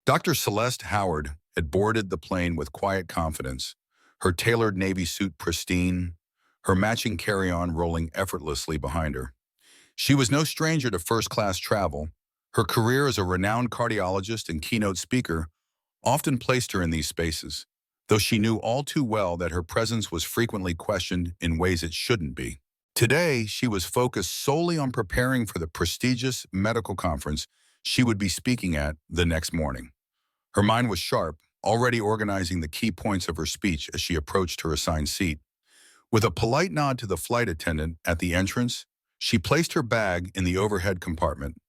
Dr. Celeste Howard had boarded the plane with quiet confidence, her tailored Navy suit pristine, her matching carry-on rolling effortlessly behind her. She was no stranger to first-class travel. Her career as a renowned cardiologist and keynote speaker often placed her in these spaces, though she knew all too well that her presence was frequently questioned in ways it shouldn't be. Today, she was focused solely on preparing for the prestigious medical conference she would be speaking at the next morning. Her mind was sharp, already organizing the key points of her speech as she approached her assigned seat. With a polite nod to the flight attendant at the entrance, she placed her bag in the overhead compartment,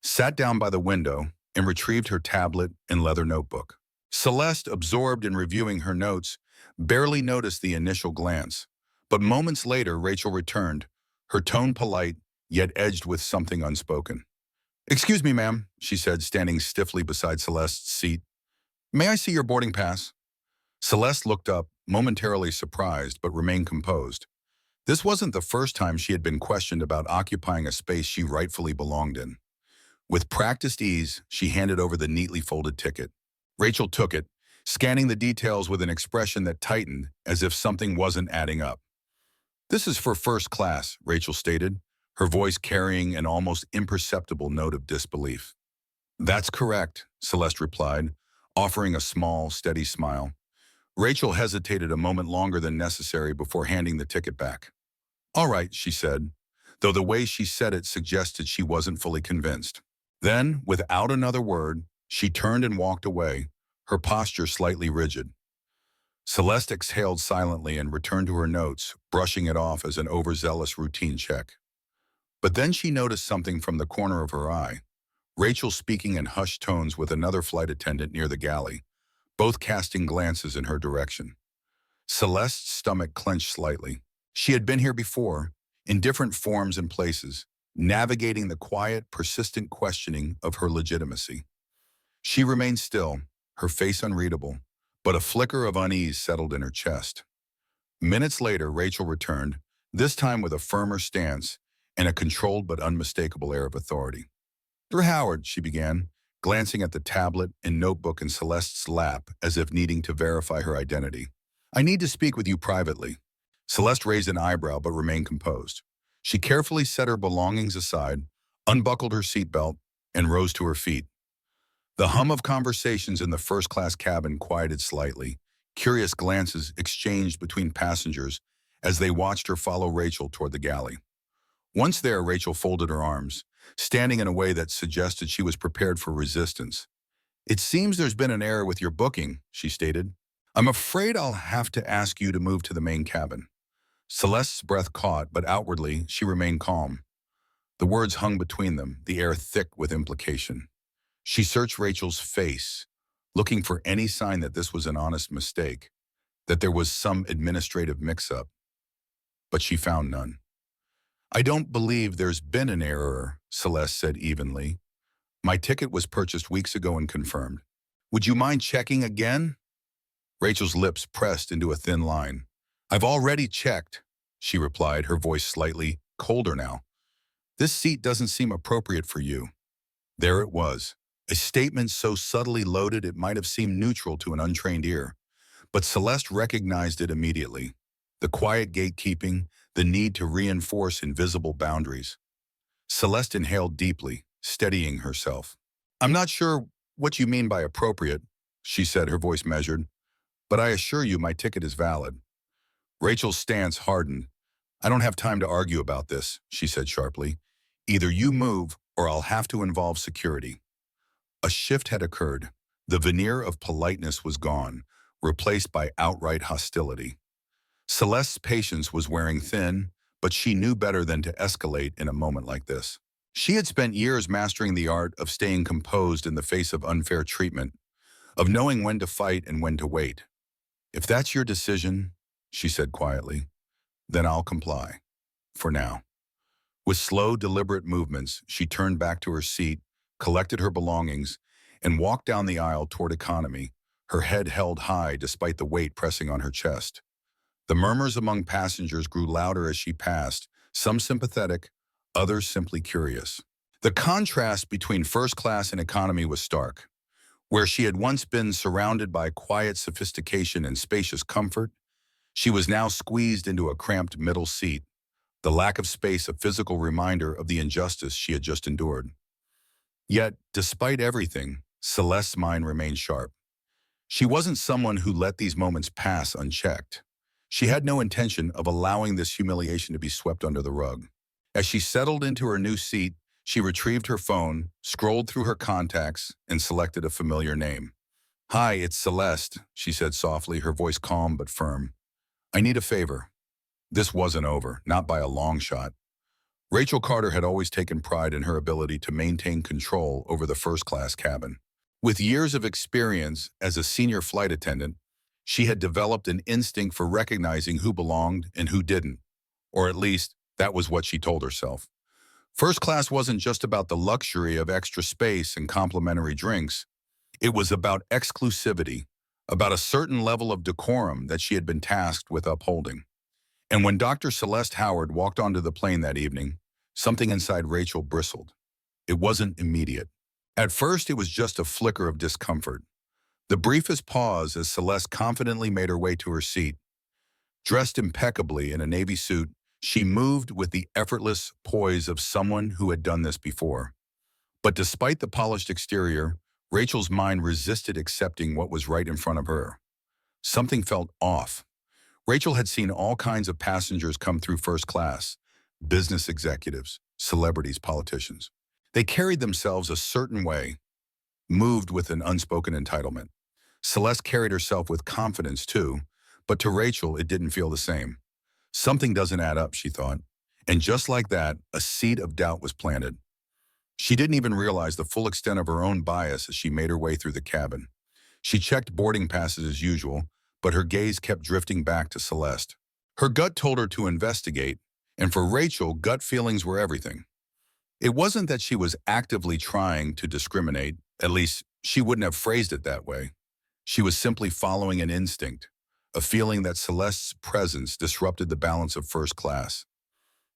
sat down by the window, and retrieved her tablet and leather notebook. Celeste, absorbed in reviewing her notes, barely noticed the initial glance. But moments later, Rachel returned, her tone polite, yet edged with something unspoken. "Excuse me, ma'am," she said, standing stiffly beside Celeste's seat. "May I see your boarding pass?" Celeste looked up, momentarily surprised, but remained composed. This wasn't the first time she had been questioned about occupying a space she rightfully belonged in. With practiced ease, she handed over the neatly folded ticket. Rachel took it, scanning the details with an expression that tightened, as if something wasn't adding up. "This is for first class," Rachel stated, her voice carrying an almost imperceptible note of disbelief. "That's correct," Celeste replied, offering a small, steady smile. Rachel hesitated a moment longer than necessary before handing the ticket back. "All right," she said, though the way she said it suggested she wasn't fully convinced. Then, without another word, she turned and walked away, her posture slightly rigid. Celeste exhaled silently and returned to her notes, brushing it off as an overzealous routine check. But then she noticed something from the corner of her eye. Rachel speaking in hushed tones with another flight attendant near the galley, both casting glances in her direction. Celeste's stomach clenched slightly. She had been here before, in different forms and places, navigating the quiet, persistent questioning of her legitimacy. She remained still, her face unreadable, but a flicker of unease settled in her chest. Minutes later, Rachel returned, this time with a firmer stance and a controlled but unmistakable air of authority. "Dr. Howard," she began, glancing at the tablet and notebook in Celeste's lap as if needing to verify her identity. "I need to speak with you privately." Celeste raised an eyebrow but remained composed. She carefully set her belongings aside, unbuckled her seatbelt, and rose to her feet. The hum of conversations in the first-class cabin quieted slightly, curious glances exchanged between passengers as they watched her follow Rachel toward the galley. Once there, Rachel folded her arms, standing in a way that suggested she was prepared for resistance. "It seems there's been an error with your booking," she stated. "I'm afraid I'll have to ask you to move to the main cabin." Celeste's breath caught, but outwardly, she remained calm. The words hung between them, the air thick with implication. She searched Rachel's face, looking for any sign that this was an honest mistake, that there was some administrative mix-up. But she found none. "I don't believe there's been an error," Celeste said evenly. "My ticket was purchased weeks ago and confirmed. Would you mind checking again?" Rachel's lips pressed into a thin line. "I've already checked," she replied, her voice slightly colder now. "This seat doesn't seem appropriate for you." There it was, a statement so subtly loaded it might have seemed neutral to an untrained ear. But Celeste recognized it immediately. The quiet gatekeeping, the need to reinforce invisible boundaries. Celeste inhaled deeply, steadying herself. "I'm not sure what you mean by appropriate," she said, her voice measured, "but I assure you my ticket is valid." Rachel's stance hardened. "I don't have time to argue about this," she said sharply. "Either you move or I'll have to involve security." A shift had occurred. The veneer of politeness was gone, replaced by outright hostility. Celeste's patience was wearing thin, but she knew better than to escalate in a moment like this. She had spent years mastering the art of staying composed in the face of unfair treatment, of knowing when to fight and when to wait. "If that's your decision," she said quietly, "then I'll comply. For now." With slow, deliberate movements, she turned back to her seat, collected her belongings, and walked down the aisle toward economy, her head held high despite the weight pressing on her chest. The murmurs among passengers grew louder as she passed, some sympathetic, others simply curious. The contrast between first class and economy was stark. Where she had once been surrounded by quiet sophistication and spacious comfort, she was now squeezed into a cramped middle seat, the lack of space a physical reminder of the injustice she had just endured. Yet, despite everything, Celeste's mind remained sharp. She wasn't someone who let these moments pass unchecked. She had no intention of allowing this humiliation to be swept under the rug. As she settled into her new seat, she retrieved her phone, scrolled through her contacts, and selected a familiar name. "Hi, it's Celeste," she said softly, her voice calm but firm. "I need a favor." This wasn't over, not by a long shot. Rachel Carter had always taken pride in her ability to maintain control over the first-class cabin. With years of experience as a senior flight attendant, she had developed an instinct for recognizing who belonged and who didn't, or at least that was what she told herself. First class wasn't just about the luxury of extra space and complimentary drinks. It was about exclusivity, about a certain level of decorum that she had been tasked with upholding. And when Dr. Celeste Howard walked onto the plane that evening, something inside Rachel bristled. It wasn't immediate. At first, it was just a flicker of discomfort. The briefest pause as Celeste confidently made her way to her seat. Dressed impeccably in a navy suit, she moved with the effortless poise of someone who had done this before. But despite the polished exterior, Rachel's mind resisted accepting what was right in front of her. Something felt off. Rachel had seen all kinds of passengers come through first class: business executives, celebrities, politicians. They carried themselves a certain way, moved with an unspoken entitlement. Celeste carried herself with confidence too, but to Rachel it didn't feel the same. Something doesn't add up, she thought. And just like that, a seed of doubt was planted. She didn't even realize the full extent of her own bias as she made her way through the cabin. She checked boarding passes as usual, but her gaze kept drifting back to Celeste. Her gut told her to investigate, and for Rachel, gut feelings were everything. It wasn't that she was actively trying to discriminate, at least she wouldn't have phrased it that way. She was simply following an instinct, a feeling that Celeste's presence disrupted the balance of first class.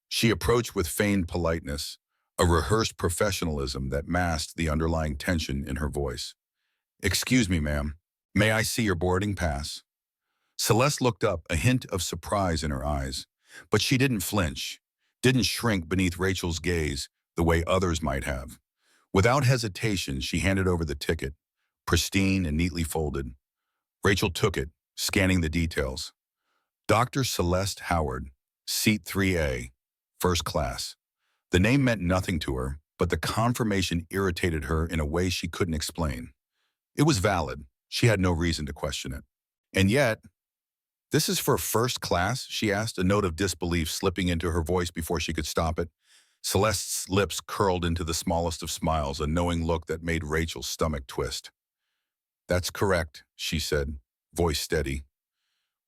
She approached with feigned politeness, a rehearsed professionalism that masked the underlying tension in her voice. "Excuse me, ma'am. May I see your boarding pass?" Celeste looked up, a hint of surprise in her eyes. But she didn't flinch, didn't shrink beneath Rachel's gaze the way others might have. Without hesitation, she handed over the ticket, pristine and neatly folded. Rachel took it, scanning the details. Dr. Celeste Howard, seat 3A, first class. The name meant nothing to her, but the confirmation irritated her in a way she couldn't explain. It was valid. She had no reason to question it. And yet, "This is for first class?" she asked, a note of disbelief slipping into her voice before she could stop it. Celeste's lips curled into the smallest of smiles, a knowing look that made Rachel's stomach twist. "That's correct," she said, voice steady.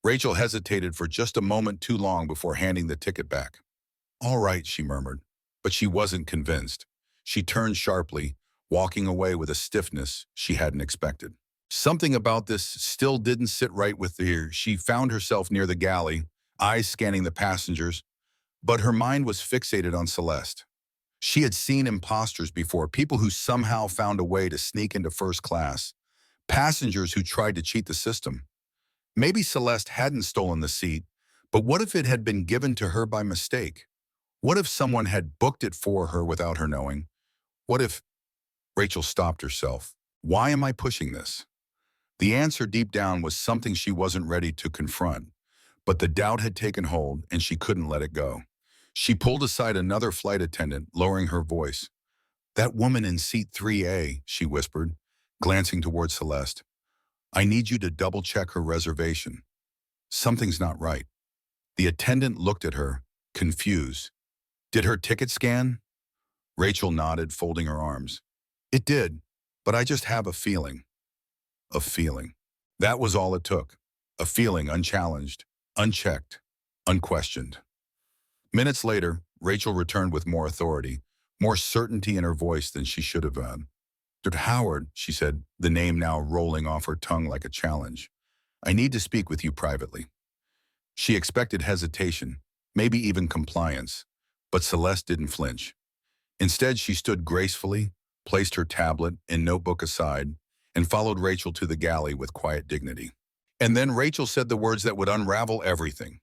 Rachel hesitated for just a moment too long before handing the ticket back. "All right," she murmured, but she wasn't convinced. She turned sharply, walking away with a stiffness she hadn't expected. Something about this still didn't sit right with her. She found herself near the galley, eyes scanning the passengers, but her mind was fixated on Celeste. She had seen imposters before, people who somehow found a way to sneak into first class, passengers who tried to cheat the system. Maybe Celeste hadn't stolen the seat, but what if it had been given to her by mistake? What if someone had booked it for her without her knowing? What if... Rachel stopped herself. Why am I pushing this? The answer deep down was something she wasn't ready to confront, but the doubt had taken hold and she couldn't let it go. She pulled aside another flight attendant, lowering her voice. "That woman in seat 3A, she whispered, glancing toward Celeste. "I need you to double-check her reservation. Something's not right." The attendant looked at her, confused. "Did her ticket scan?" Rachel nodded, folding her arms. "It did, but I just have a feeling." A feeling. That was all it took. A feeling unchallenged, unchecked, unquestioned. Minutes later, Rachel returned with more authority, more certainty in her voice than she should have had. "Dr. Howard," she said, the name now rolling off her tongue like a challenge. "I need to speak with you privately." She expected hesitation, maybe even compliance, but Celeste didn't flinch. Instead, she stood gracefully, placed her tablet and notebook aside, and followed Rachel to the galley with quiet dignity. And then Rachel said the words that would unravel everything.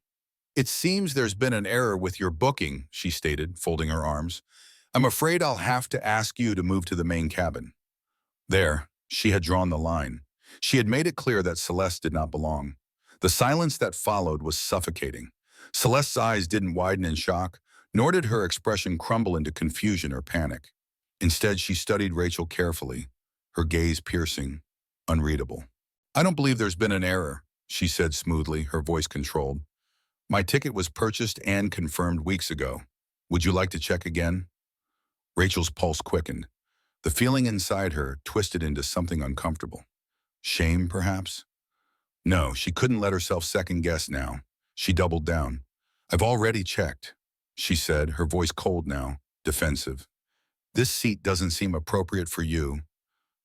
"It seems there's been an error with your booking," she stated, folding her arms. "I'm afraid I'll have to ask you to move to the main cabin." There, she had drawn the line. She had made it clear that Celeste did not belong. The silence that followed was suffocating. Celeste's eyes didn't widen in shock, nor did her expression crumble into confusion or panic. Instead, she studied Rachel carefully, her gaze piercing, unreadable. "I don't believe there's been an error," she said smoothly, her voice controlled. "My ticket was purchased and confirmed weeks ago. Would you like to check again?" Rachel's pulse quickened. The feeling inside her twisted into something uncomfortable. Shame, perhaps? No, she couldn't let herself second-guess now. She doubled down. "I've already checked," she said, her voice cold now, defensive. "This seat doesn't seem appropriate for you."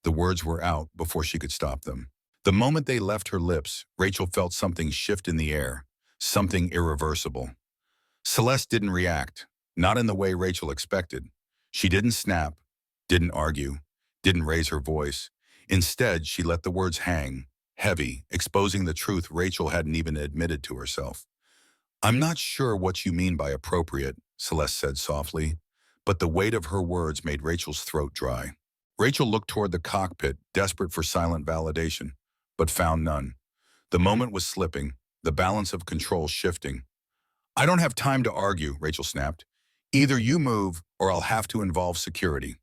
The words were out before she could stop them. The moment they left her lips, Rachel felt something shift in the air, something irreversible. Celeste didn't react, not in the way Rachel expected. She didn't snap, didn't argue, didn't raise her voice. Instead, she let the words hang, heavy, exposing the truth Rachel hadn't even admitted to herself. "I'm not sure what you mean by appropriate," Celeste said softly, but the weight of her words made Rachel's throat dry. Rachel looked toward the cockpit, desperate for silent validation, but found none. The moment was slipping, the balance of control shifting. "I don't have time to argue," Rachel snapped. "Either you move, or I'll have to involve security."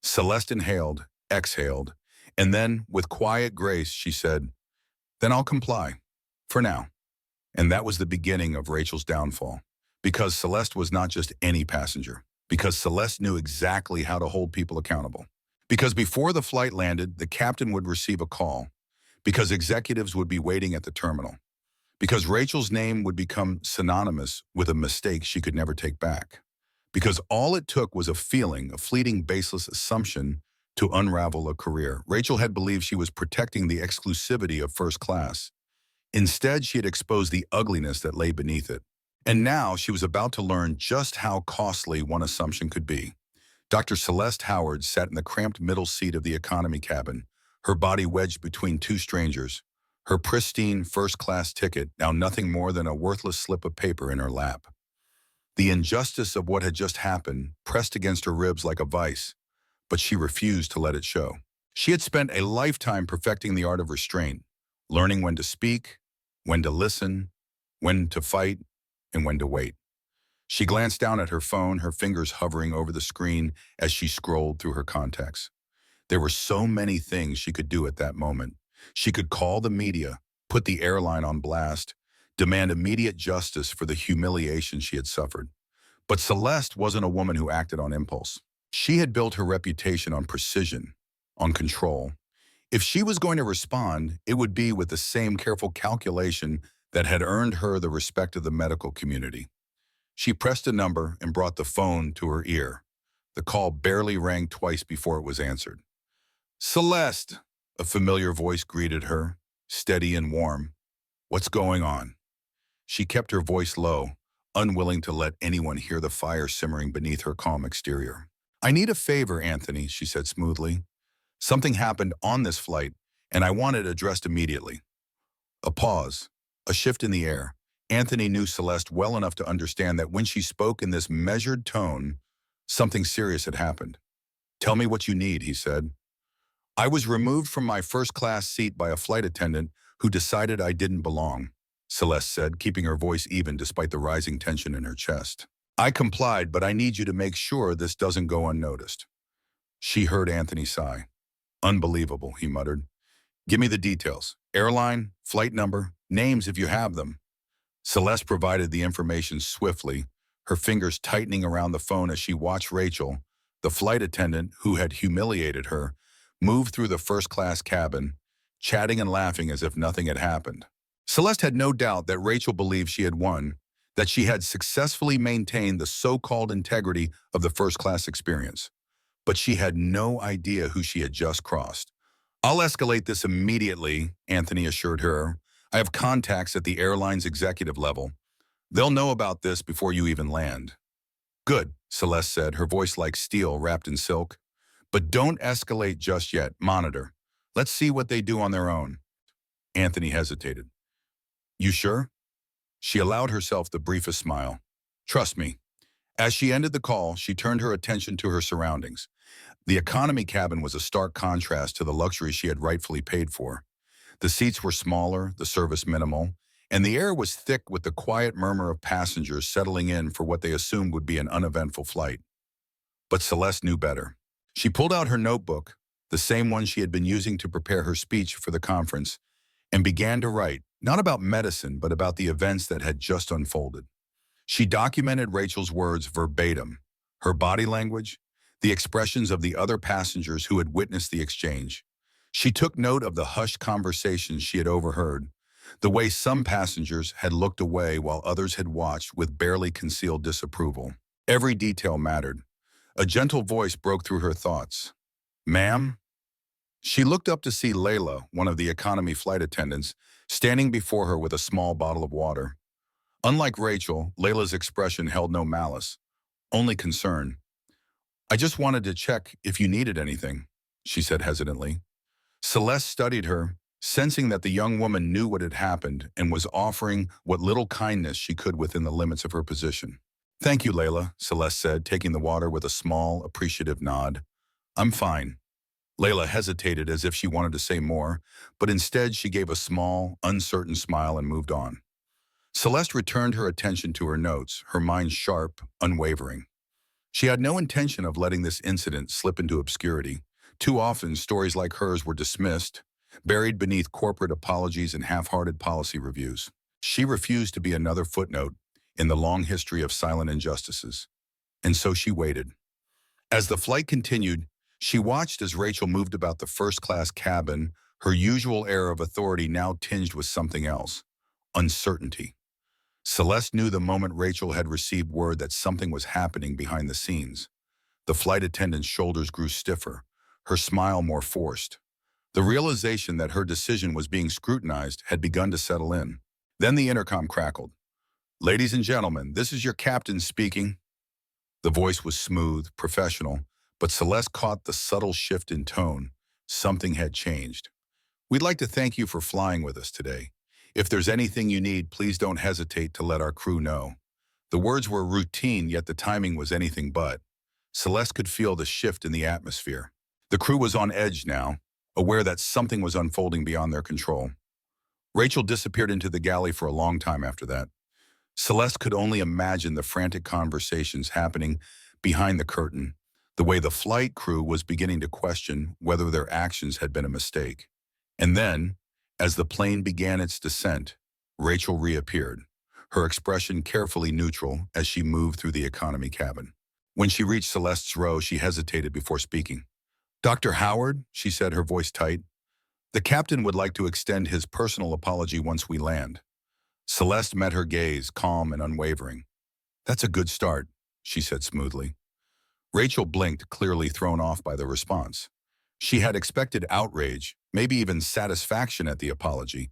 Celeste inhaled, exhaled, and then, with quiet grace, she said, "Then I'll comply. For now." And that was the beginning of Rachel's downfall. Because Celeste was not just any passenger. Because Celeste knew exactly how to hold people accountable. Because before the flight landed, the captain would receive a call. Because executives would be waiting at the terminal. Because Rachel's name would become synonymous with a mistake she could never take back. Because all it took was a feeling, a fleeting baseless assumption to unravel a career. Rachel had believed she was protecting the exclusivity of first class. Instead, she had exposed the ugliness that lay beneath it. And now she was about to learn just how costly one assumption could be. Dr. Celeste Howard sat in the cramped middle seat of the economy cabin, her body wedged between two strangers, her pristine first-class ticket now nothing more than a worthless slip of paper in her lap. The injustice of what had just happened pressed against her ribs like a vice, but she refused to let it show. She had spent a lifetime perfecting the art of restraint, learning when to speak, when to listen, when to fight, and when to wait. She glanced down at her phone, her fingers hovering over the screen as she scrolled through her contacts. There were so many things she could do at that moment. She could call the media, put the airline on blast, demand immediate justice for the humiliation she had suffered. But Celeste wasn't a woman who acted on impulse. She had built her reputation on precision, on control. If she was going to respond, it would be with the same careful calculation that had earned her the respect of the medical community. She pressed a number and brought the phone to her ear. The call barely rang twice before it was answered. "Celeste," a familiar voice greeted her, steady and warm. "What's going on?" She kept her voice low, unwilling to let anyone hear the fire simmering beneath her calm exterior. "I need a favor, Anthony," she said smoothly. "Something happened on this flight, and I want it addressed immediately." A pause, a shift in the air. Anthony knew Celeste well enough to understand that when she spoke in this measured tone, something serious had happened. "Tell me what you need," he said. "I was removed from my first-class seat by a flight attendant who decided I didn't belong," Celeste said, keeping her voice even despite the rising tension in her chest. "I complied, but I need you to make sure this doesn't go unnoticed." She heard Anthony sigh. "Unbelievable," he muttered. "Give me the details. Airline, flight number, names if you have them." Celeste provided the information swiftly, her fingers tightening around the phone as she watched Rachel, the flight attendant who had humiliated her, move through the first-class cabin, chatting and laughing as if nothing had happened. Celeste had no doubt that Rachel believed she had won, that she had successfully maintained the so-called integrity of the first-class experience. But she had no idea who she had just crossed. "I'll escalate this immediately," Anthony assured her. "I have contacts at the airline's executive level. They'll know about this before you even land." "Good," Celeste said, her voice like steel wrapped in silk. "But don't escalate just yet. Monitor. Let's see what they do on their own. Anthony hesitated. You sure? She allowed herself the briefest smile. Trust me. As she ended the call, she turned her attention to her surroundings. The economy cabin was a stark contrast to the luxury she had rightfully paid for. The seats were smaller, the service minimal, and the air was thick with the quiet murmur of passengers settling in for what they assumed would be an uneventful flight. But Celeste knew better. She pulled out her notebook, the same one she had been using to prepare her speech for the conference, and began to write, not about medicine, but about the events that had just unfolded. She documented Rachel's words verbatim, her body language, the expressions of the other passengers who had witnessed the exchange. She took note of the hushed conversations she had overheard, the way some passengers had looked away while others had watched with barely concealed disapproval. Every detail mattered. A gentle voice broke through her thoughts. Ma'am? She looked up to see Layla, one of the economy flight attendants, standing before her with a small bottle of water. Unlike Rachel, Layla's expression held no malice, only concern. I just wanted to check if you needed anything, she said hesitantly. Celeste studied her, sensing that the young woman knew what had happened and was offering what little kindness she could within the limits of her position. Thank you, Layla, Celeste said, taking the water with a small, appreciative nod. I'm fine. Layla hesitated as if she wanted to say more, but instead she gave a small, uncertain smile and moved on. Celeste returned her attention to her notes, her mind sharp, unwavering. She had no intention of letting this incident slip into obscurity. Too often, stories like hers were dismissed, buried beneath corporate apologies and half-hearted policy reviews. She refused to be another footnote in the long history of silent injustices. And so she waited. As the flight continued, she watched as Rachel moved about the first-class cabin, her usual air of authority now tinged with something else, uncertainty. Celeste knew the moment Rachel had received word that something was happening behind the scenes. The flight attendant's shoulders grew stiffer, her smile more forced. The realization that her decision was being scrutinized had begun to settle in. Then the intercom crackled. Ladies and gentlemen, this is your captain speaking. The voice was smooth, professional, but Celeste caught the subtle shift in tone. Something had changed. We'd like to thank you for flying with us today. If there's anything you need, please don't hesitate to let our crew know. The words were routine, yet the timing was anything but. Celeste could feel the shift in the atmosphere. The crew was on edge now, aware that something was unfolding beyond their control. Rachel disappeared into the galley for a long time after that. Celeste could only imagine the frantic conversations happening behind the curtain, the way the flight crew was beginning to question whether their actions had been a mistake. And then, as the plane began its descent, Rachel reappeared, her expression carefully neutral as she moved through the economy cabin. When she reached Celeste's row, she hesitated before speaking. Dr. Howard, she said, her voice tight, the captain would like to extend his personal apology once we land. Celeste met her gaze, calm and unwavering. That's a good start, she said smoothly. Rachel blinked, clearly thrown off by the response. She had expected outrage, maybe even satisfaction at the apology,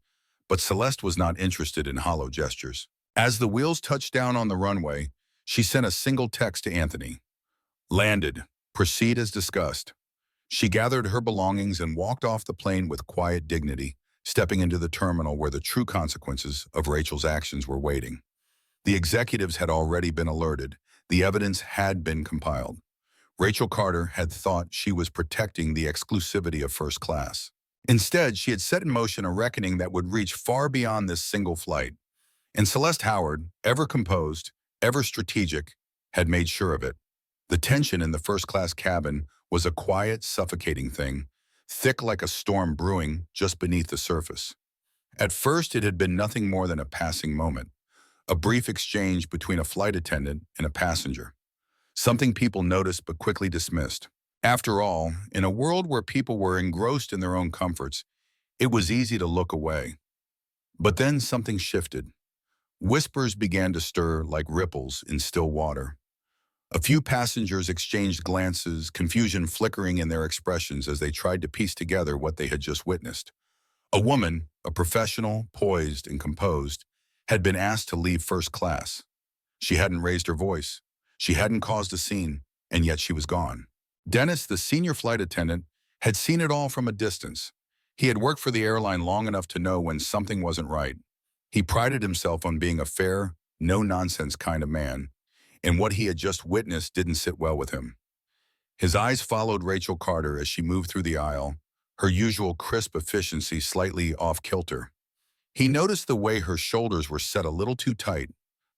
but Celeste was not interested in hollow gestures. As the wheels touched down on the runway, she sent a single text to Anthony. Landed. Proceed as discussed. She gathered her belongings and walked off the plane with quiet dignity, stepping into the terminal where the true consequences of Rachel's actions were waiting. The executives had already been alerted. The evidence had been compiled. Rachel Carter had thought she was protecting the exclusivity of first class. Instead, she had set in motion a reckoning that would reach far beyond this single flight. And Celeste Howard, ever composed, ever strategic, had made sure of it. The tension in the first-class cabin was a quiet, suffocating thing, thick like a storm brewing just beneath the surface. At first, it had been nothing more than a passing moment, a brief exchange between a flight attendant and a passenger. Something people noticed but quickly dismissed. After all, in a world where people were engrossed in their own comforts, it was easy to look away. But then something shifted. Whispers began to stir like ripples in still water. A few passengers exchanged glances, confusion flickering in their expressions as they tried to piece together what they had just witnessed. A woman, a professional, poised and composed, had been asked to leave first class. She hadn't raised her voice. She hadn't caused a scene, and yet she was gone. Dennis, the senior flight attendant, had seen it all from a distance. He had worked for the airline long enough to know when something wasn't right. He prided himself on being a fair, no-nonsense kind of man, and what he had just witnessed didn't sit well with him. His eyes followed Rachel Carter as she moved through the aisle, her usual crisp efficiency slightly off-kilter. He noticed the way her shoulders were set a little too tight,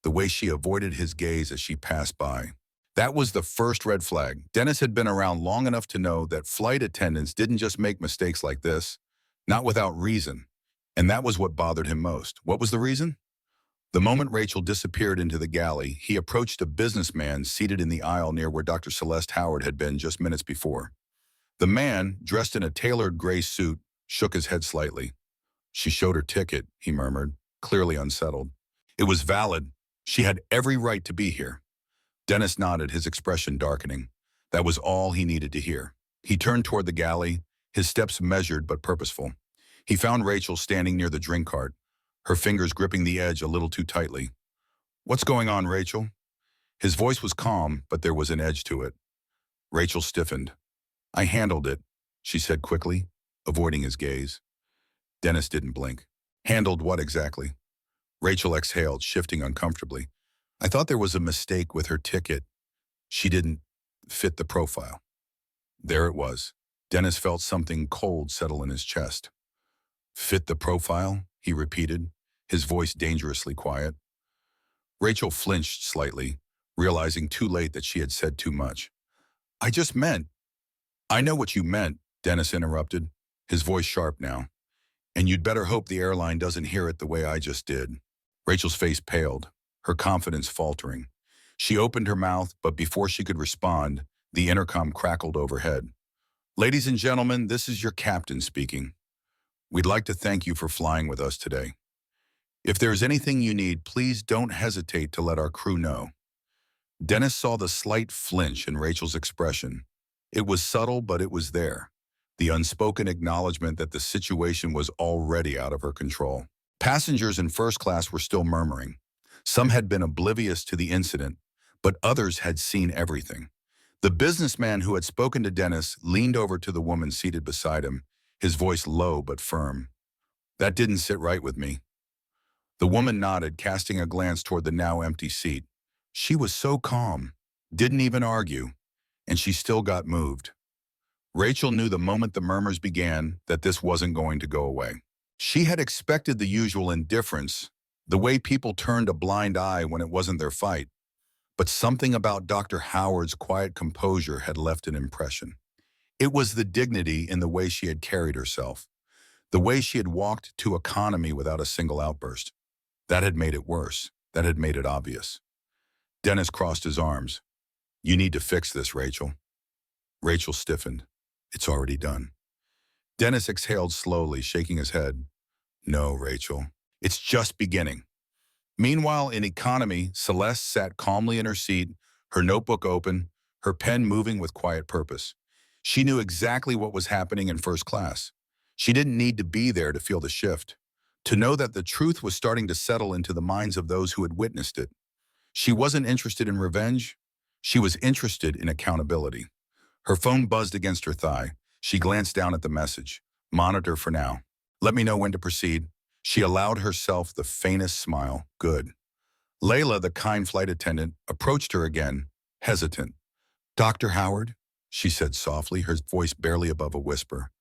the way she avoided his gaze as she passed by. That was the first red flag. Dennis had been around long enough to know that flight attendants didn't just make mistakes like this, not without reason. And that was what bothered him most. What was the reason? The moment Rachel disappeared into the galley, he approached a businessman seated in the aisle near where Dr. Celeste Howard had been just minutes before. The man, dressed in a tailored gray suit, shook his head slightly. She showed her ticket, he murmured, clearly unsettled. It was valid. She had every right to be here. Dennis nodded, his expression darkening. That was all he needed to hear. He turned toward the galley, his steps measured but purposeful. He found Rachel standing near the drink cart, her fingers gripping the edge a little too tightly. "What's going on, Rachel?" His voice was calm, but there was an edge to it. Rachel stiffened. "I handled it," she said quickly, avoiding his gaze. Dennis didn't blink. "Handled what exactly?" Rachel exhaled, shifting uncomfortably. "I thought there was a mistake with her ticket. She didn't fit the profile." There it was. Dennis felt something cold settle in his chest. "Fit the profile?" he repeated, his voice dangerously quiet. Rachel flinched slightly, realizing too late that she had said too much. "I just meant—" "I know what you meant," Dennis interrupted, his voice sharp now. "And you'd better hope the airline doesn't hear it the way I just did." Rachel's face paled, her confidence faltering. She opened her mouth, but before she could respond, the intercom crackled overhead. "Ladies and gentlemen, this is your captain speaking. We'd like to thank you for flying with us today. If there's anything you need, please don't hesitate to let our crew know." Dennis saw the slight flinch in Rachel's expression. It was subtle, but it was there. The unspoken acknowledgement that the situation was already out of her control. Passengers in first class were still murmuring. Some had been oblivious to the incident, but others had seen everything. The businessman who had spoken to Dennis leaned over to the woman seated beside him, his voice low but firm. "That didn't sit right with me." The woman nodded, casting a glance toward the now empty seat. She was so calm, didn't even argue, and she still got moved. Rachel knew the moment the murmurs began that this wasn't going to go away. She had expected the usual indifference, the way people turned a blind eye when it wasn't their fight. But something about Dr. Howard's quiet composure had left an impression. It was the dignity in the way she had carried herself, the way she had walked to economy without a single outburst. That had made it worse. That had made it obvious. Dennis crossed his arms. "You need to fix this, Rachel." Rachel stiffened. "It's already done." Dennis exhaled slowly, shaking his head. "No, Rachel. It's just beginning." Meanwhile, in economy, Celeste sat calmly in her seat, her notebook open, her pen moving with quiet purpose. She knew exactly what was happening in first class. She didn't need to be there to feel the shift, to know that the truth was starting to settle into the minds of those who had witnessed it. She wasn't interested in revenge. She was interested in accountability. Her phone buzzed against her thigh. She glanced down at the message. "Monitor for now. Let me know when to proceed." She allowed herself the faintest smile. Good. Layla, the kind flight attendant, approached her again, hesitant. "Dr. Howard," she said softly, her voice barely above a whisper.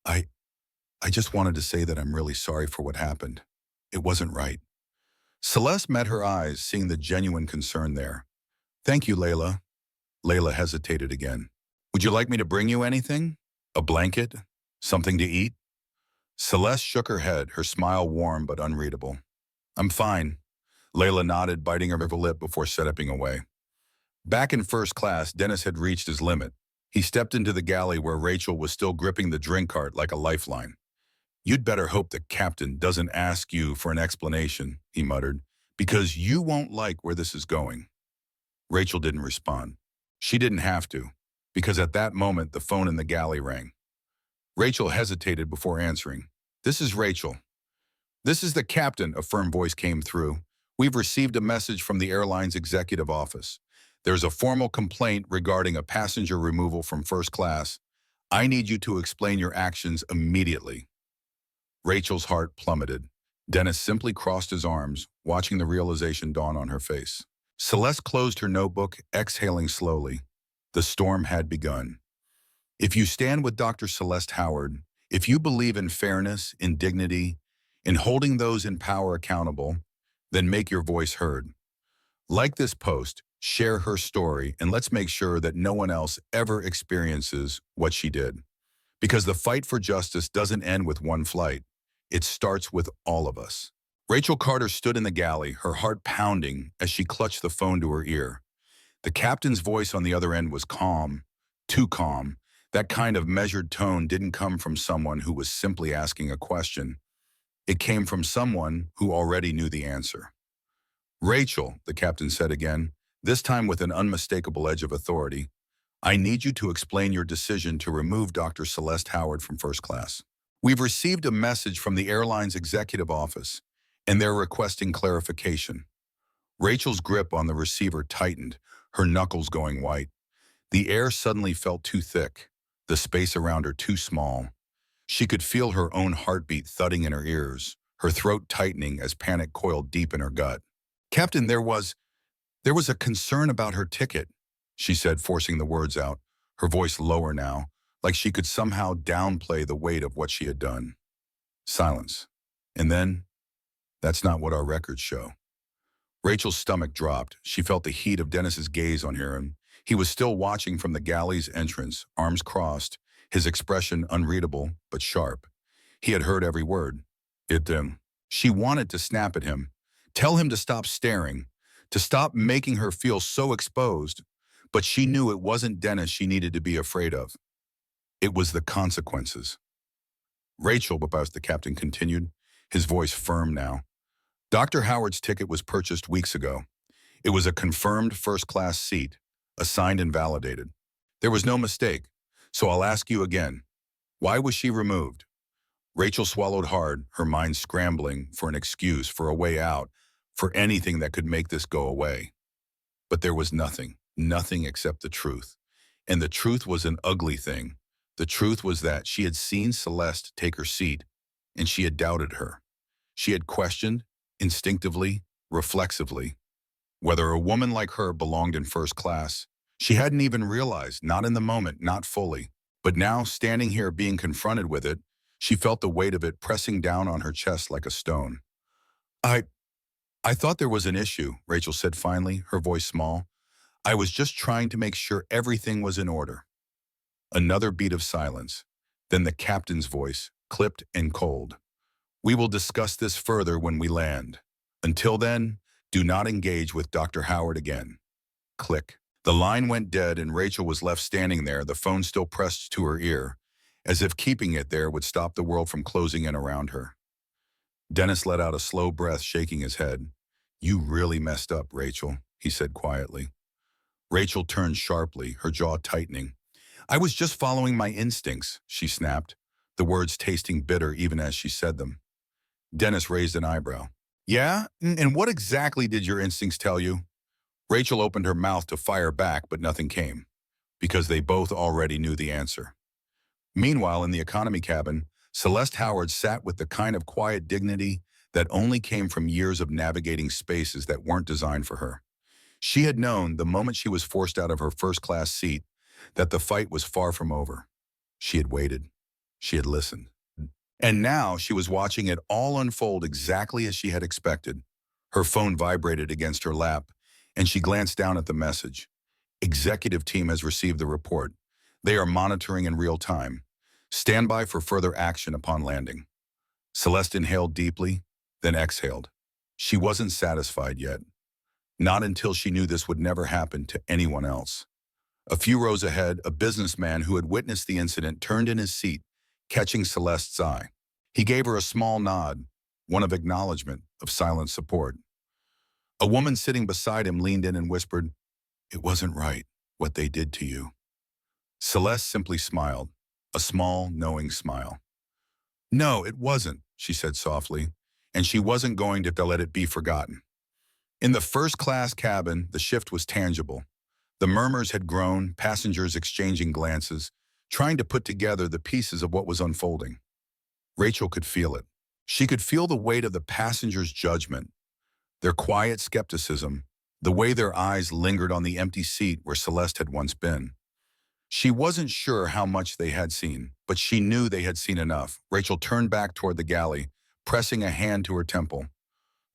I just wanted to say that I'm really sorry for what happened. It wasn't right." Celeste met her eyes, seeing the genuine concern there. "Thank you, Layla." Layla hesitated again. "Would you like me to bring you anything? A blanket? Something to eat?" Celeste shook her head, her smile warm but unreadable. "I'm fine." Layla nodded, biting her lip before stepping away. Back in first class, Dennis had reached his limit. He stepped into the galley where Rachel was still gripping the drink cart like a lifeline. "You'd better hope the captain doesn't ask you for an explanation," he muttered, "because you won't like where this is going." Rachel didn't respond. She didn't have to, because at that moment the phone in the galley rang. Rachel hesitated before answering. "This is Rachel." "This is the captain," a firm voice came through. "We've received a message from the airline's executive office. There's a formal complaint regarding a passenger removal from first class. I need you to explain your actions immediately." Rachel's heart plummeted. Dennis simply crossed his arms, watching the realization dawn on her face. Celeste closed her notebook, exhaling slowly. The storm had begun. If you stand with Dr. Celeste Howard, if you believe in fairness, in dignity, in holding those in power accountable, then make your voice heard. Like this post, share her story, and let's make sure that no one else ever experiences what she did. Because the fight for justice doesn't end with one flight. It starts with all of us. Rachel Carter stood in the galley, her heart pounding as she clutched the phone to her ear. The captain's voice on the other end was calm, too calm. That kind of measured tone didn't come from someone who was simply asking a question. It came from someone who already knew the answer. Rachel, the captain said again, this time with an unmistakable edge of authority, I need you to explain your decision to remove Dr. Celeste Howard from first class. We've received a message from the airline's executive office, and they're requesting clarification. Rachel's grip on the receiver tightened, her knuckles going white. The air suddenly felt too thick, the space around her too small. She could feel her own heartbeat thudding in her ears, her throat tightening as panic coiled deep in her gut. Captain, there was a concern about her ticket, she said, forcing the words out, her voice lower now, like she could somehow downplay the weight of what she had done. Silence. And then, that's not what our records show. Rachel's stomach dropped. She felt the heat of Dennis's gaze on her, and he was still watching from the galley's entrance, arms crossed, his expression unreadable but sharp. He had heard every word. She wanted to snap at him, tell him to stop staring, to stop making her feel so exposed, but she knew it wasn't Dennis she needed to be afraid of. It was the consequences. Rachel, as the captain continued, his voice firm now. Dr. Howard's ticket was purchased weeks ago. It was a confirmed first-class seat, assigned and validated. There was no mistake, so I'll ask you again. Why was she removed? Rachel swallowed hard, her mind scrambling for an excuse, for a way out, for anything that could make this go away. But there was nothing except the truth. And the truth was an ugly thing. The truth was that she had seen Celeste take her seat, and she had doubted her. She had questioned, instinctively, reflexively, whether a woman like her belonged in first class. She hadn't even realized, not in the moment, not fully. But now, standing here being confronted with it, she felt the weight of it pressing down on her chest like a stone. I thought there was an issue, Rachel said finally, her voice small. I was just trying to make sure everything was in order. Another beat of silence. Then the captain's voice, clipped and cold. We will discuss this further when we land. Until then, do not engage with Dr. Howard again. Click. The line went dead and Rachel was left standing there, the phone still pressed to her ear, as if keeping it there would stop the world from closing in around her. Dennis let out a slow breath, shaking his head. You really messed up, Rachel, he said quietly. Rachel turned sharply, her jaw tightening. I was just following my instincts, she snapped, the words tasting bitter even as she said them. Dennis raised an eyebrow. Yeah? And what exactly did your instincts tell you? Rachel opened her mouth to fire back, but nothing came, because they both already knew the answer. Meanwhile, in the economy cabin, Celeste Howard sat with the kind of quiet dignity that only came from years of navigating spaces that weren't designed for her. She had known, the moment she was forced out of her first-class seat, that the fight was far from over. She had waited. She had listened. And now she was watching it all unfold exactly as she had expected. Her phone vibrated against her lap, and she glanced down at the message. Executive team has received the report. They are monitoring in real time. Stand by for further action upon landing. Celeste inhaled deeply, then exhaled. She wasn't satisfied yet. Not until she knew this would never happen to anyone else. A few rows ahead, a businessman who had witnessed the incident turned in his seat, catching Celeste's eye. He gave her a small nod, one of acknowledgement, of silent support. A woman sitting beside him leaned in and whispered, It wasn't right, what they did to you. Celeste simply smiled, a small, knowing smile. No, it wasn't, she said softly, and she wasn't going to let it be forgotten. In the first-class cabin, the shift was tangible. The murmurs had grown, passengers exchanging glances, trying to put together the pieces of what was unfolding. Rachel could feel it. She could feel the weight of the passengers' judgment, their quiet skepticism, the way their eyes lingered on the empty seat where Celeste had once been. She wasn't sure how much they had seen, but she knew they had seen enough. Rachel turned back toward the galley, pressing a hand to her temple.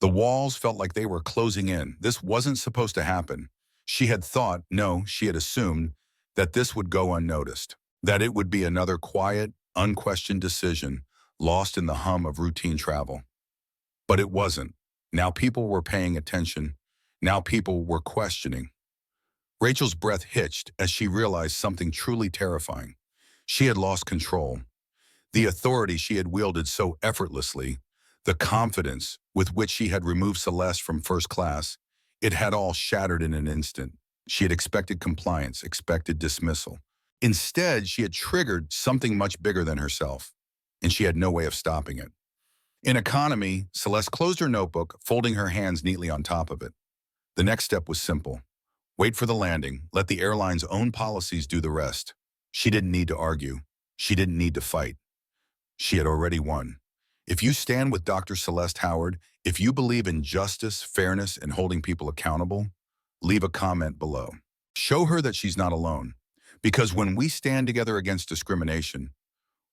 The walls felt like they were closing in. This wasn't supposed to happen. She had thought, no, she had assumed, that this would go unnoticed, that it would be another quiet, unquestioned decision, lost in the hum of routine travel. But it wasn't. Now people were paying attention. Now people were questioning. Rachel's breath hitched as she realized something truly terrifying. She had lost control. The authority she had wielded so effortlessly, the confidence with which she had removed Celeste from first class, it had all shattered in an instant. She had expected compliance, expected dismissal. Instead, she had triggered something much bigger than herself, and she had no way of stopping it. In economy, Celeste closed her notebook, folding her hands neatly on top of it. The next step was simple. Wait for the landing, let the airline's own policies do the rest. She didn't need to argue. She didn't need to fight. She had already won. If you stand with Dr. Celeste Howard, if you believe in justice, fairness, and holding people accountable, leave a comment below. Show her that she's not alone. Because when we stand together against discrimination,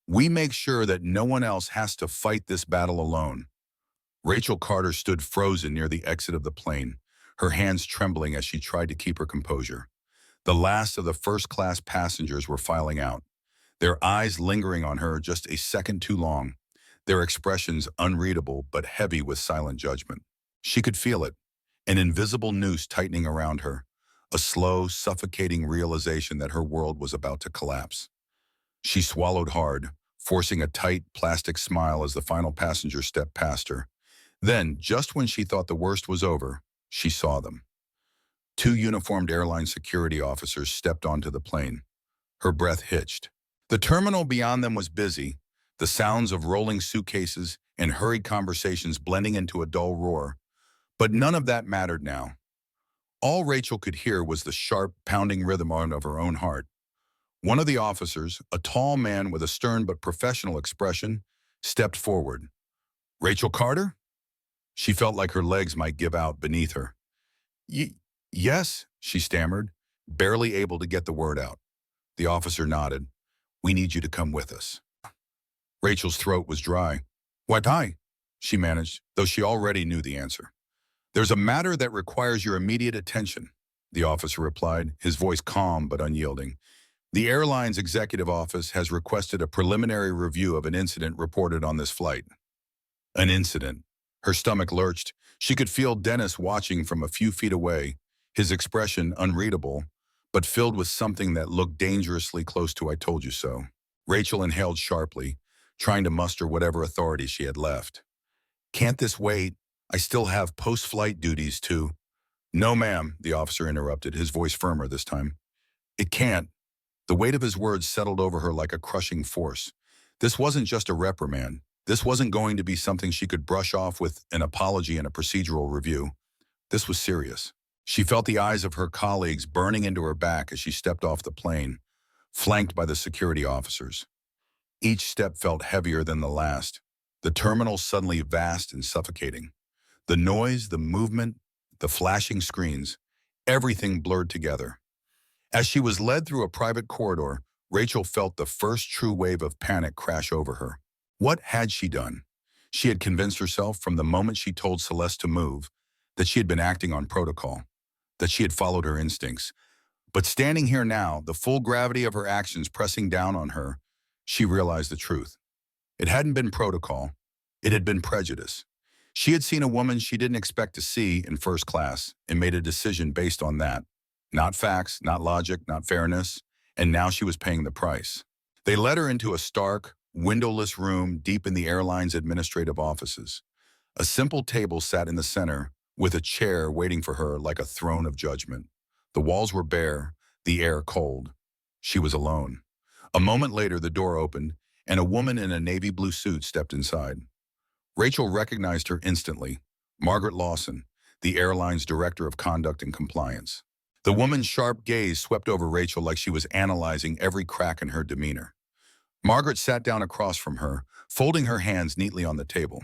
we make sure that no one else has to fight this battle alone. Rachel Carter stood frozen near the exit of the plane, her hands trembling as she tried to keep her composure. The last of the first-class passengers were filing out, their eyes lingering on her just a second too long, their expressions unreadable but heavy with silent judgment. She could feel it, an invisible noose tightening around her, a slow, suffocating realization that her world was about to collapse. She swallowed hard, forcing a tight, plastic smile as the final passenger stepped past her. Then, just when she thought the worst was over, she saw them. Two uniformed airline security officers stepped onto the plane. Her breath hitched. The terminal beyond them was busy, the sounds of rolling suitcases and hurried conversations blending into a dull roar. But none of that mattered now. All Rachel could hear was the sharp, pounding rhythm of her own heart. One of the officers, a tall man with a stern but professional expression, stepped forward. "Rachel Carter?" She felt like her legs might give out beneath her. Yes, she stammered, barely able to get the word out. The officer nodded. "We need you to come with us." Rachel's throat was dry. "Why?" she managed, though she already knew the answer. "There's a matter that requires your immediate attention," the officer replied, his voice calm but unyielding. "The airline's executive office has requested a preliminary review of an incident reported on this flight." An incident. Her stomach lurched. She could feel Dennis watching from a few feet away, his expression unreadable, but filled with something that looked dangerously close to "I told you so." Rachel inhaled sharply, trying to muster whatever authority she had left. "Can't this wait? I still have post-flight duties too." "No, ma'am," the officer interrupted, his voice firmer this time. "It can't." The weight of his words settled over her like a crushing force. This wasn't just a reprimand. This wasn't going to be something she could brush off with an apology and a procedural review. This was serious. She felt the eyes of her colleagues burning into her back as she stepped off the plane, flanked by the security officers. Each step felt heavier than the last, the terminal suddenly vast and suffocating. The noise, the movement, the flashing screens, everything blurred together. As she was led through a private corridor, Rachel felt the first true wave of panic crash over her. What had she done? She had convinced herself from the moment she told Celeste to move that she had been acting on protocol, that she had followed her instincts. But standing here now, the full gravity of her actions pressing down on her, she realized the truth. It hadn't been protocol. It had been prejudice. She had seen a woman she didn't expect to see in first class and made a decision based on that. Not facts, not logic, not fairness, and now she was paying the price. They led her into a stark, windowless room deep in the airline's administrative offices. A simple table sat in the center, with a chair waiting for her like a throne of judgment. The walls were bare, the air cold. She was alone. A moment later, the door opened, and a woman in a navy blue suit stepped inside. Rachel recognized her instantly. Margaret Lawson, the airline's director of conduct and compliance. The woman's sharp gaze swept over Rachel like she was analyzing every crack in her demeanor. Margaret sat down across from her, folding her hands neatly on the table.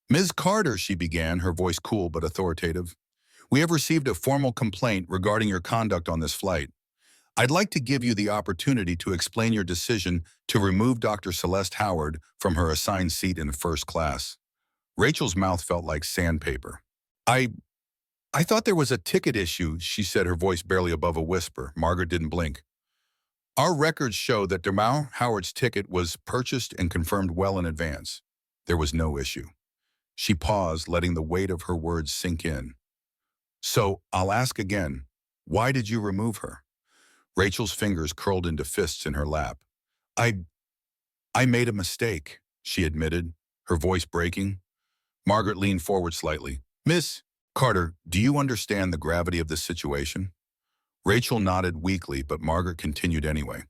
"Ms. Carter," she began, her voice cool but authoritative, "we have received a formal complaint regarding your conduct on this flight. I'd like to give you the opportunity to explain your decision to remove Dr. Celeste Howard from her assigned seat in first class." Rachel's mouth felt like sandpaper. I I thought there was a ticket issue," she said, her voice barely above a whisper. Margaret didn't blink. "Our records show that Dr. Howard's ticket was purchased and confirmed well in advance. There was no issue." She paused, letting the weight of her words sink in. "So, I'll ask again, why did you remove her?" Rachel's fingers curled into fists in her lap. I I made a mistake," she admitted, her voice breaking. Margaret leaned forward slightly. "Miss Carter, do you understand the gravity of this situation?" Rachel nodded weakly, but Margaret continued anyway.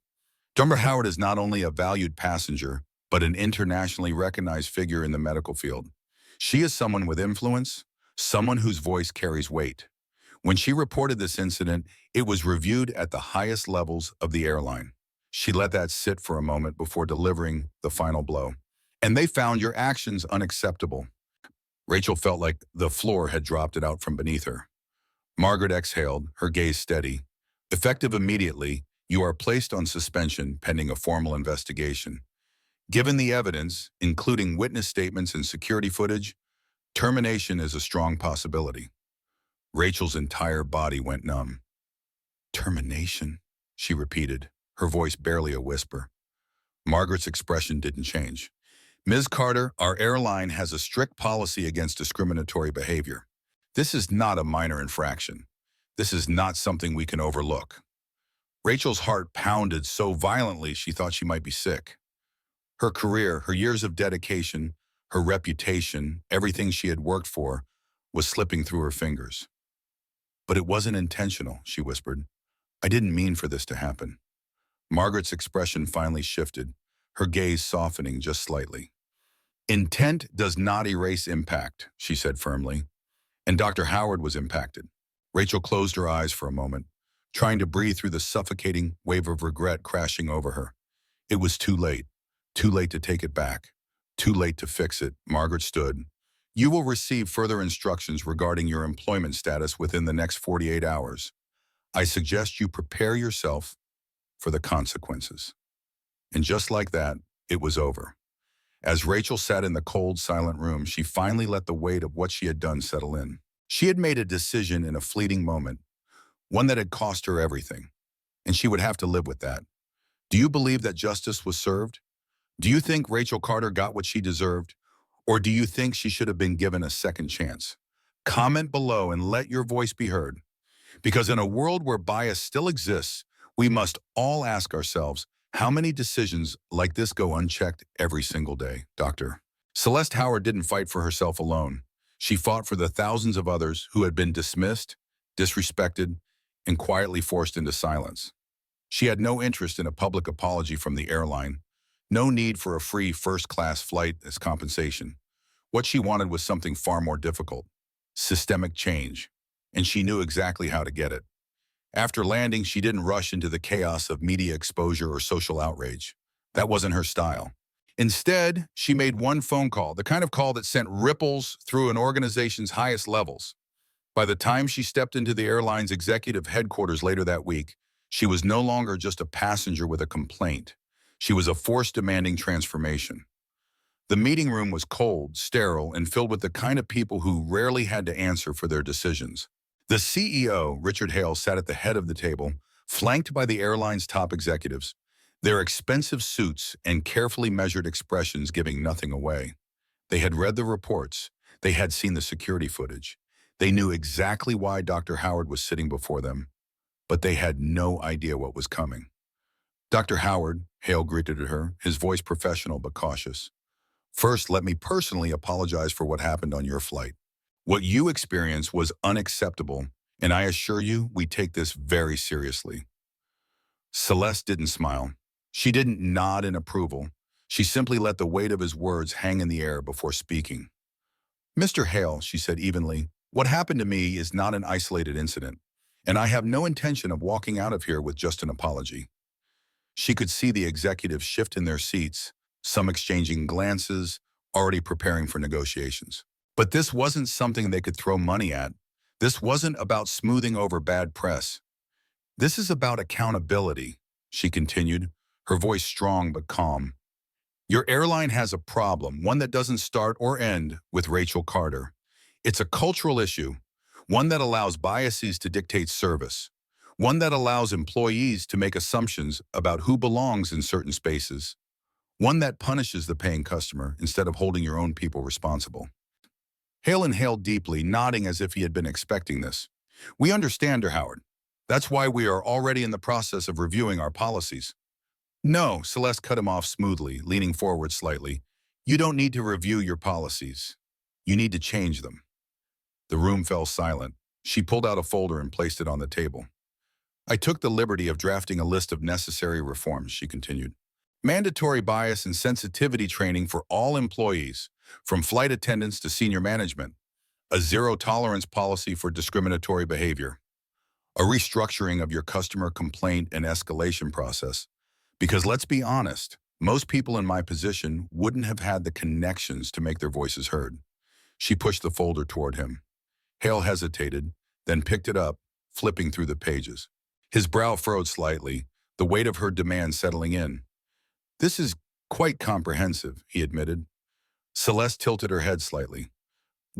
"Dr. Howard is not only a valued passenger, but an internationally recognized figure in the medical field. She is someone with influence, someone whose voice carries weight. When she reported this incident, it was reviewed at the highest levels of the airline. She let that sit for a moment before delivering the final blow. And they found your actions unacceptable." Rachel felt like the floor had dropped it out from beneath her. Margaret exhaled, her gaze steady. "Effective immediately, you are placed on suspension pending a formal investigation. Given the evidence, including witness statements and security footage, termination is a strong possibility." Rachel's entire body went numb. "Termination," she repeated, her voice barely a whisper. Margaret's expression didn't change. "Ms. Carter, our airline has a strict policy against discriminatory behavior. This is not a minor infraction. This is not something we can overlook." Rachel's heart pounded so violently she thought she might be sick. Her career, her years of dedication, her reputation, everything she had worked for, was slipping through her fingers. "But it wasn't intentional," she whispered. "I didn't mean for this to happen." Margaret's expression finally shifted, her gaze softening just slightly. "Intent does not erase impact," she said firmly. "And Dr. Howard was impacted." Rachel closed her eyes for a moment, trying to breathe through the suffocating wave of regret crashing over her. It was too late to take it back, too late to fix it. Margaret stood. "You will receive further instructions regarding your employment status within the next 48 hours. I suggest you prepare yourself for the consequences." And just like that, it was over. As Rachel sat in the cold, silent room, she finally let the weight of what she had done settle in. She had made a decision in a fleeting moment, one that had cost her everything, and she would have to live with that. Do you believe that justice was served? Do you think Rachel Carter got what she deserved? Or do you think she should have been given a second chance? Comment below and let your voice be heard. Because in a world where bias still exists, we must all ask ourselves, how many decisions like this go unchecked every single day? Dr. Celeste Howard didn't fight for herself alone. She fought for the thousands of others who had been dismissed, disrespected, and quietly forced into silence. She had no interest in a public apology from the airline, no need for a free first-class flight as compensation. What she wanted was something far more difficult: systemic change, and she knew exactly how to get it. After landing, she didn't rush into the chaos of media exposure or social outrage. That wasn't her style. Instead, she made one phone call, the kind of call that sent ripples through an organization's highest levels. By the time she stepped into the airline's executive headquarters later that week, she was no longer just a passenger with a complaint. She was a force demanding transformation. The meeting room was cold, sterile, and filled with the kind of people who rarely had to answer for their decisions. The CEO, Richard Hale, sat at the head of the table, flanked by the airline's top executives, their expensive suits and carefully measured expressions giving nothing away. They had read the reports. They had seen the security footage. They knew exactly why Dr. Howard was sitting before them, but they had no idea what was coming. "Dr. Howard," Hale greeted her, his voice professional but cautious. "First, let me personally apologize for what happened on your flight. What you experienced was unacceptable, and I assure you we take this very seriously." Celeste didn't smile. She didn't nod in approval. She simply let the weight of his words hang in the air before speaking. "Mr. Hale," she said evenly, "what happened to me is not an isolated incident, and I have no intention of walking out of here with just an apology." She could see the executives shift in their seats, some exchanging glances, already preparing for negotiations. But this wasn't something they could throw money at. This wasn't about smoothing over bad press. This is about accountability, she continued, her voice strong but calm. Your airline has a problem, one that doesn't start or end with Rachel Carter. It's a cultural issue, one that allows biases to dictate service, one that allows employees to make assumptions about who belongs in certain spaces, one that punishes the paying customer instead of holding your own people responsible. Hale inhaled deeply, nodding as if he had been expecting this. We understand her, Howard. That's why we are already in the process of reviewing our policies. No, Celeste cut him off smoothly, leaning forward slightly. You don't need to review your policies. You need to change them. The room fell silent. She pulled out a folder and placed it on the table. I took the liberty of drafting a list of necessary reforms, she continued. Mandatory bias and sensitivity training for all employees, from flight attendants to senior management. A zero-tolerance policy for discriminatory behavior. A restructuring of your customer complaint and escalation process. Because let's be honest, most people in my position wouldn't have had the connections to make their voices heard. She pushed the folder toward him. Hale hesitated, then picked it up, flipping through the pages. His brow furrowed slightly, the weight of her demand settling in. This is quite comprehensive, he admitted. Celeste tilted her head slightly.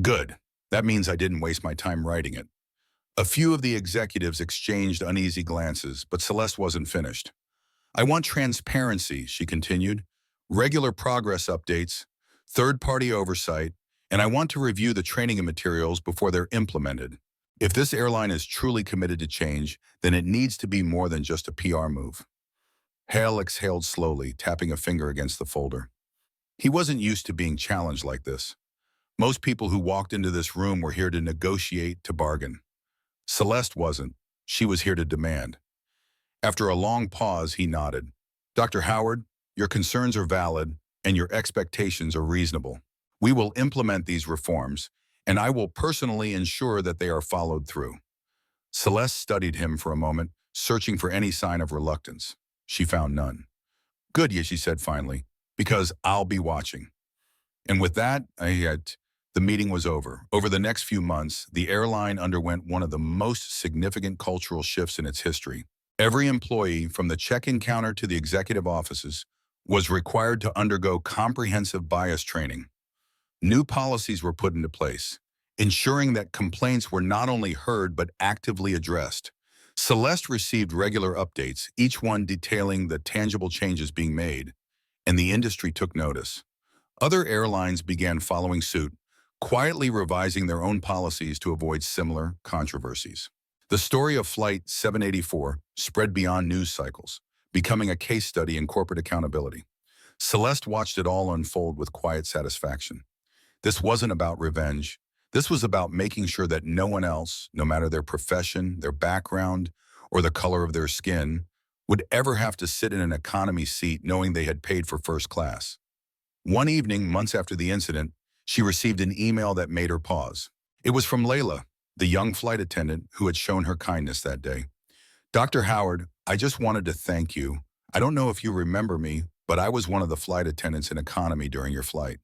Good. That means I didn't waste my time writing it. A few of the executives exchanged uneasy glances, but Celeste wasn't finished. I want transparency, she continued, regular progress updates, third-party oversight, and I want to review the training materials before they're implemented. If this airline is truly committed to change, then it needs to be more than just a PR move. Hale exhaled slowly, tapping a finger against the folder. He wasn't used to being challenged like this. Most people who walked into this room were here to negotiate, to bargain. Celeste wasn't. She was here to demand. After a long pause, he nodded. Dr. Howard, your concerns are valid and your expectations are reasonable. We will implement these reforms, and I will personally ensure that they are followed through. Celeste studied him for a moment, searching for any sign of reluctance. She found none. Good, she said finally, because I'll be watching. And with that, the meeting was over. Over the next few months, the airline underwent one of the most significant cultural shifts in its history. Every employee, from the check-in counter to the executive offices, was required to undergo comprehensive bias training. New policies were put into place, ensuring that complaints were not only heard but actively addressed. Celeste received regular updates, each one detailing the tangible changes being made, and the industry took notice. Other airlines began following suit, quietly revising their own policies to avoid similar controversies. The story of Flight 784 spread beyond news cycles, becoming a case study in corporate accountability. Celeste watched it all unfold with quiet satisfaction. This wasn't about revenge. This was about making sure that no one else, no matter their profession, their background, or the color of their skin, would ever have to sit in an economy seat knowing they had paid for first class. One evening, months after the incident, she received an email that made her pause. It was from Layla, the young flight attendant who had shown her kindness that day. Dr. Howard, I just wanted to thank you. I don't know if you remember me, but I was one of the flight attendants in economy during your flight.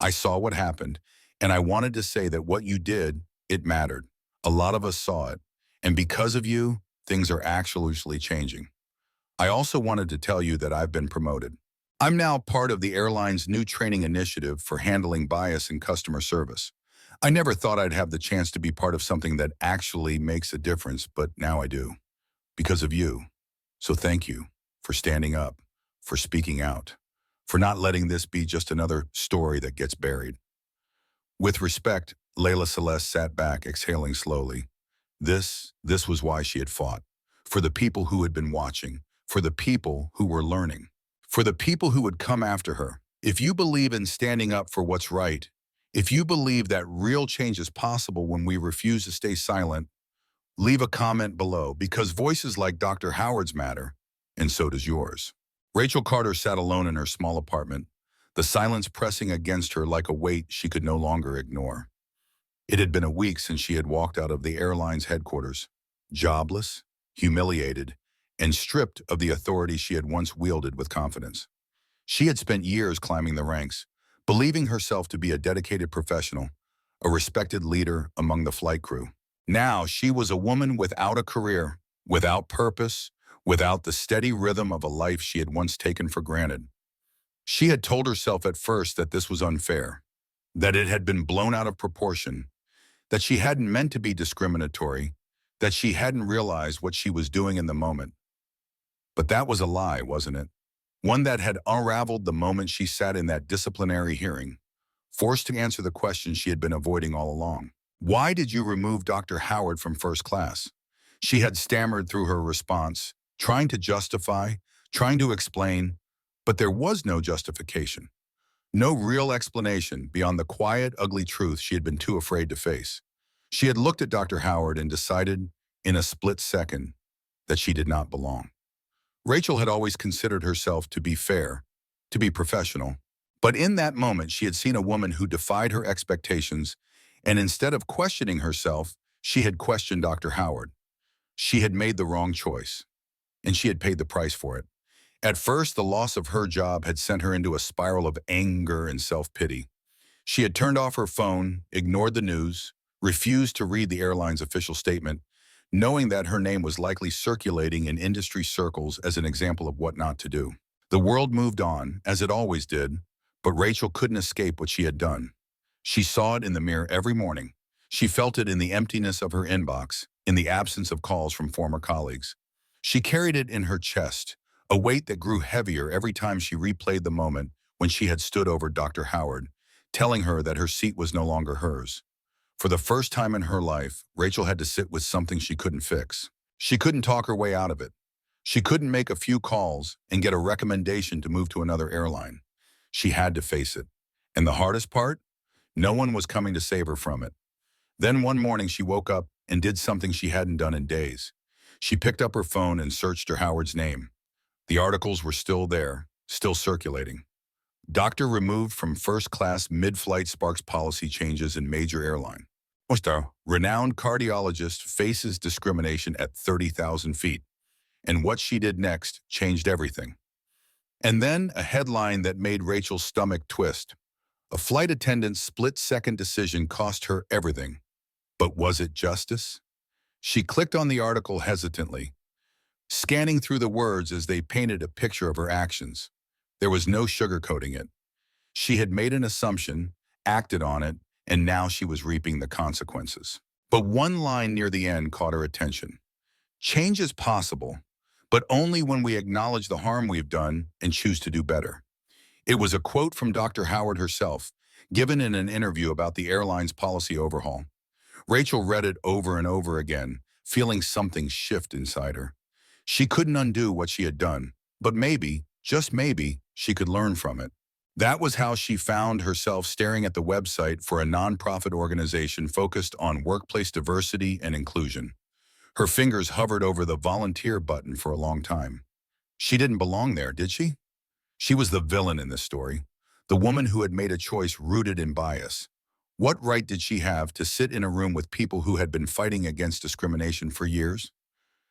I saw what happened, and I wanted to say that what you did, it mattered. A lot of us saw it, and because of you, things are actually changing. I also wanted to tell you that I've been promoted. I'm now part of the airline's new training initiative for handling bias in customer service. I never thought I'd have the chance to be part of something that actually makes a difference, but now I do. Because of you. So thank you for standing up, for speaking out, for not letting this be just another story that gets buried. With respect, Layla Celeste sat back, exhaling slowly. This was why she had fought. For the people who had been watching, for the people who were learning, for the people who would come after her. If you believe in standing up for what's right, if you believe that real change is possible when we refuse to stay silent, leave a comment below, because voices like Dr. Howard's matter, and so does yours. Rachel Carter sat alone in her small apartment, the silence pressing against her like a weight she could no longer ignore. It had been a week since she had walked out of the airline's headquarters, jobless, humiliated, and stripped of the authority she had once wielded with confidence. She had spent years climbing the ranks, believing herself to be a dedicated professional, a respected leader among the flight crew. Now she was a woman without a career, without purpose, without the steady rhythm of a life she had once taken for granted. She had told herself at first that this was unfair, that it had been blown out of proportion, that she hadn't meant to be discriminatory, that she hadn't realized what she was doing in the moment. But that was a lie, wasn't it? One that had unraveled the moment she sat in that disciplinary hearing, forced to answer the question she had been avoiding all along. Why did you remove Dr. Howard from first class? She had stammered through her response, trying to justify, trying to explain, but there was no justification. No real explanation beyond the quiet, ugly truth she had been too afraid to face. She had looked at Dr. Howard and decided, in a split second, that she did not belong. Rachel had always considered herself to be fair, to be professional, but in that moment she had seen a woman who defied her expectations, and instead of questioning herself, she had questioned Dr. Howard. She had made the wrong choice, and she had paid the price for it. At first, the loss of her job had sent her into a spiral of anger and self-pity. She had turned off her phone, ignored the news, refused to read the airline's official statement, knowing that her name was likely circulating in industry circles as an example of what not to do. The world moved on, as it always did, but Rachel couldn't escape what she had done. She saw it in the mirror every morning. She felt it in the emptiness of her inbox, in the absence of calls from former colleagues. She carried it in her chest, a weight that grew heavier every time she replayed the moment when she had stood over Dr. Howard, telling her that her seat was no longer hers. For the first time in her life, Rachel had to sit with something she couldn't fix. She couldn't talk her way out of it. She couldn't make a few calls and get a recommendation to move to another airline. She had to face it. And the hardest part? No one was coming to save her from it. Then one morning she woke up and did something she hadn't done in days. She picked up her phone and searched for Howard's name. The articles were still there, still circulating. Doctor removed from first class mid-flight sparks policy changes in major airline. A renowned cardiologist faces discrimination at 30,000 feet. And what she did next changed everything. And then a headline that made Rachel's stomach twist. A flight attendant's split-second decision cost her everything. But was it justice? She clicked on the article hesitantly, scanning through the words as they painted a picture of her actions. There was no sugarcoating it. She had made an assumption, acted on it, and now she was reaping the consequences. But one line near the end caught her attention. Change is possible, but only when we acknowledge the harm we've done and choose to do better. It was a quote from Dr. Howard herself, given in an interview about the airline's policy overhaul. Rachel read it over and over again, feeling something shift inside her. She couldn't undo what she had done, but maybe, just maybe, she could learn from it. That was how she found herself staring at the website for a nonprofit organization focused on workplace diversity and inclusion. Her fingers hovered over the volunteer button for a long time. She didn't belong there, did she? She was the villain in this story, the woman who had made a choice rooted in bias. What right did she have to sit in a room with people who had been fighting against discrimination for years?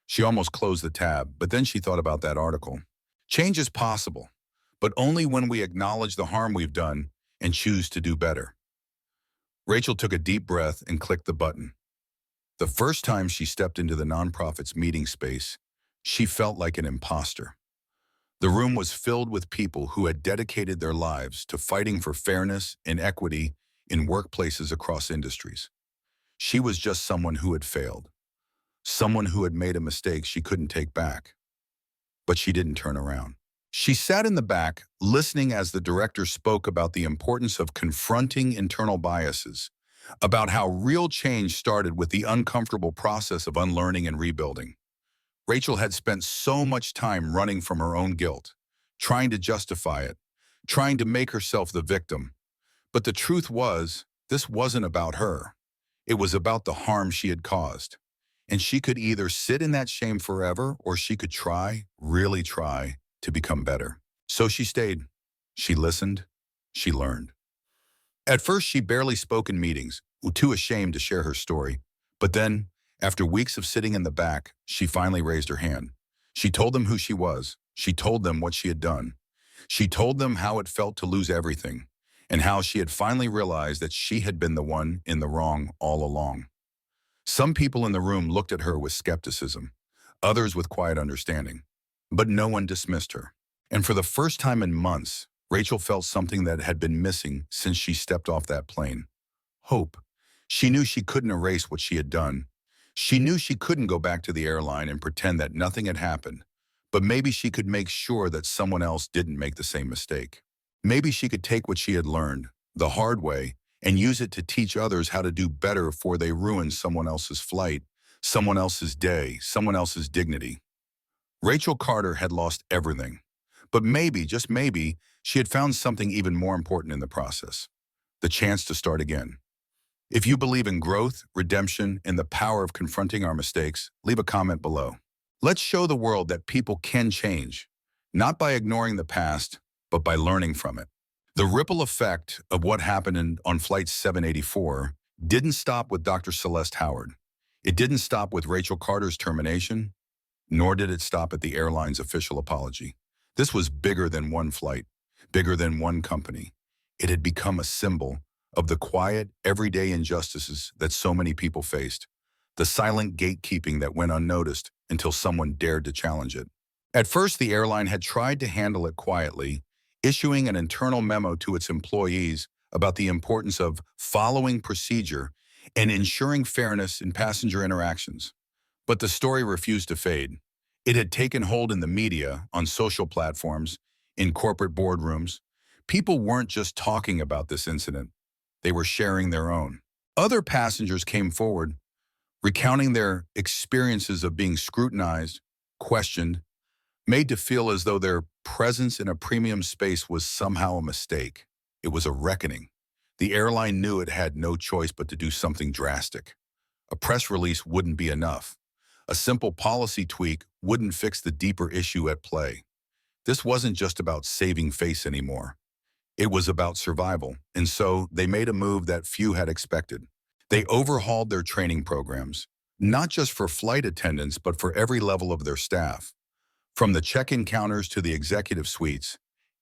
She almost closed the tab, but then she thought about that article. Change is possible, but only when we acknowledge the harm we've done and choose to do better. Rachel took a deep breath and clicked the button. The first time she stepped into the nonprofit's meeting space, she felt like an imposter. The room was filled with people who had dedicated their lives to fighting for fairness and equity in workplaces across industries. She was just someone who had failed, someone who had made a mistake she couldn't take back. But she didn't turn around. She sat in the back, listening as the director spoke about the importance of confronting internal biases, about how real change started with the uncomfortable process of unlearning and rebuilding. Rachel had spent so much time running from her own guilt, trying to justify it, trying to make herself the victim. But the truth was, this wasn't about her. It was about the harm she had caused. And she could either sit in that shame forever, or she could try, really try, to become better. So she stayed. She listened. She learned. At first, she barely spoke in meetings, too ashamed to share her story. But then, after weeks of sitting in the back, she finally raised her hand. She told them who she was. She told them what she had done. She told them how it felt to lose everything, and how she had finally realized that she had been the one in the wrong all along. Some people in the room looked at her with skepticism, others with quiet understanding. But no one dismissed her. And for the first time in months, Rachel felt something that had been missing since she stepped off that plane. Hope. She knew she couldn't erase what she had done. She knew she couldn't go back to the airline and pretend that nothing had happened. But maybe she could make sure that someone else didn't make the same mistake. Maybe she could take what she had learned, the hard way, and use it to teach others how to do better before they ruin someone else's flight, someone else's day, someone else's dignity. Rachel Carter had lost everything. But maybe, just maybe, she had found something even more important in the process: the chance to start again. If you believe in growth, redemption, and the power of confronting our mistakes, leave a comment below. Let's show the world that people can change, not by ignoring the past, but by learning from it. The ripple effect of what happened on Flight 784 didn't stop with Dr. Celeste Howard. It didn't stop with Rachel Carter's termination, nor did it stop at the airline's official apology. This was bigger than one flight, bigger than one company. It had become a symbol of the quiet, everyday injustices that so many people faced, the silent gatekeeping that went unnoticed until someone dared to challenge it. At first, the airline had tried to handle it quietly, issuing an internal memo to its employees about the importance of following procedure and ensuring fairness in passenger interactions. But the story refused to fade. It had taken hold in the media, on social platforms, in corporate boardrooms. People weren't just talking about this incident. They were sharing their own. Other passengers came forward, recounting their experiences of being scrutinized, questioned, made to feel as though their presence in a premium space was somehow a mistake. It was a reckoning. The airline knew it had no choice but to do something drastic. A press release wouldn't be enough. A simple policy tweak wouldn't fix the deeper issue at play. This wasn't just about saving face anymore. It was about survival, and so they made a move that few had expected. They overhauled their training programs, not just for flight attendants, but for every level of their staff. From the check-in counters to the executive suites,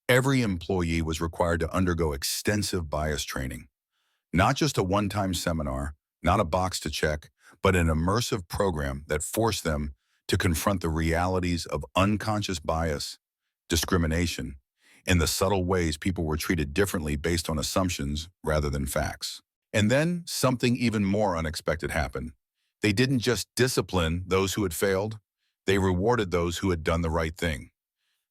every employee was required to undergo extensive bias training. Not just a one-time seminar, not a box to check, but an immersive program that forced them to confront the realities of unconscious bias, discrimination, and the subtle ways people were treated differently based on assumptions rather than facts. And then something even more unexpected happened. They didn't just discipline those who had failed, they rewarded those who had done the right thing.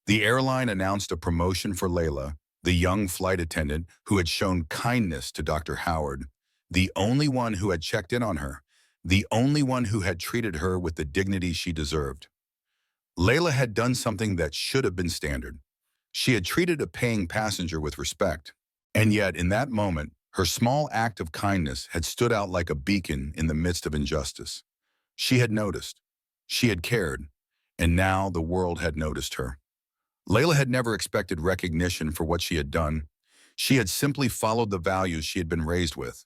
The airline announced a promotion for Layla, the young flight attendant who had shown kindness to Dr. Howard, the only one who had checked in on her, the only one who had treated her with the dignity she deserved. Layla had done something that should have been standard. She had treated a paying passenger with respect. And yet, in that moment, her small act of kindness had stood out like a beacon in the midst of injustice. She had noticed. She had cared. And now the world had noticed her. Layla had never expected recognition for what she had done. She had simply followed the values she had been raised with.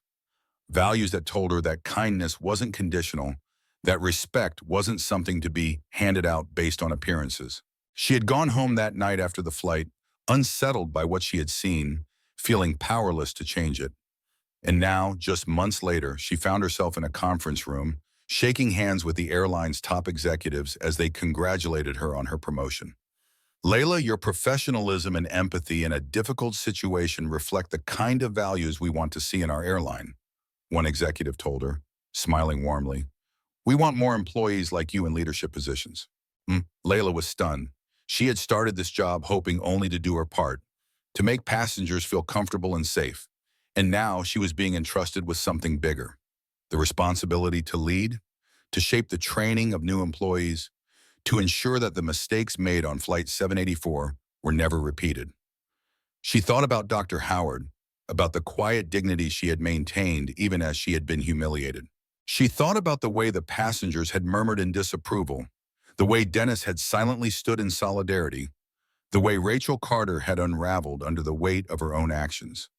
Values that told her that kindness wasn't conditional, that respect wasn't something to be handed out based on appearances. She had gone home that night after the flight, unsettled by what she had seen, feeling powerless to change it. And now, just months later, she found herself in a conference room, shaking hands with the airline's top executives as they congratulated her on her promotion. Layla, your professionalism and empathy in a difficult situation reflect the kind of values we want to see in our airline, one executive told her, smiling warmly. We want more employees like you in leadership positions. Layla was stunned. She had started this job hoping only to do her part, to make passengers feel comfortable and safe. And now she was being entrusted with something bigger: the responsibility to lead, to shape the training of new employees, to ensure that the mistakes made on Flight 784 were never repeated. She thought about Dr. Howard, about the quiet dignity she had maintained even as she had been humiliated. She thought about the way the passengers had murmured in disapproval, the way Dennis had silently stood in solidarity, the way Rachel Carter had unraveled under the weight of her own actions.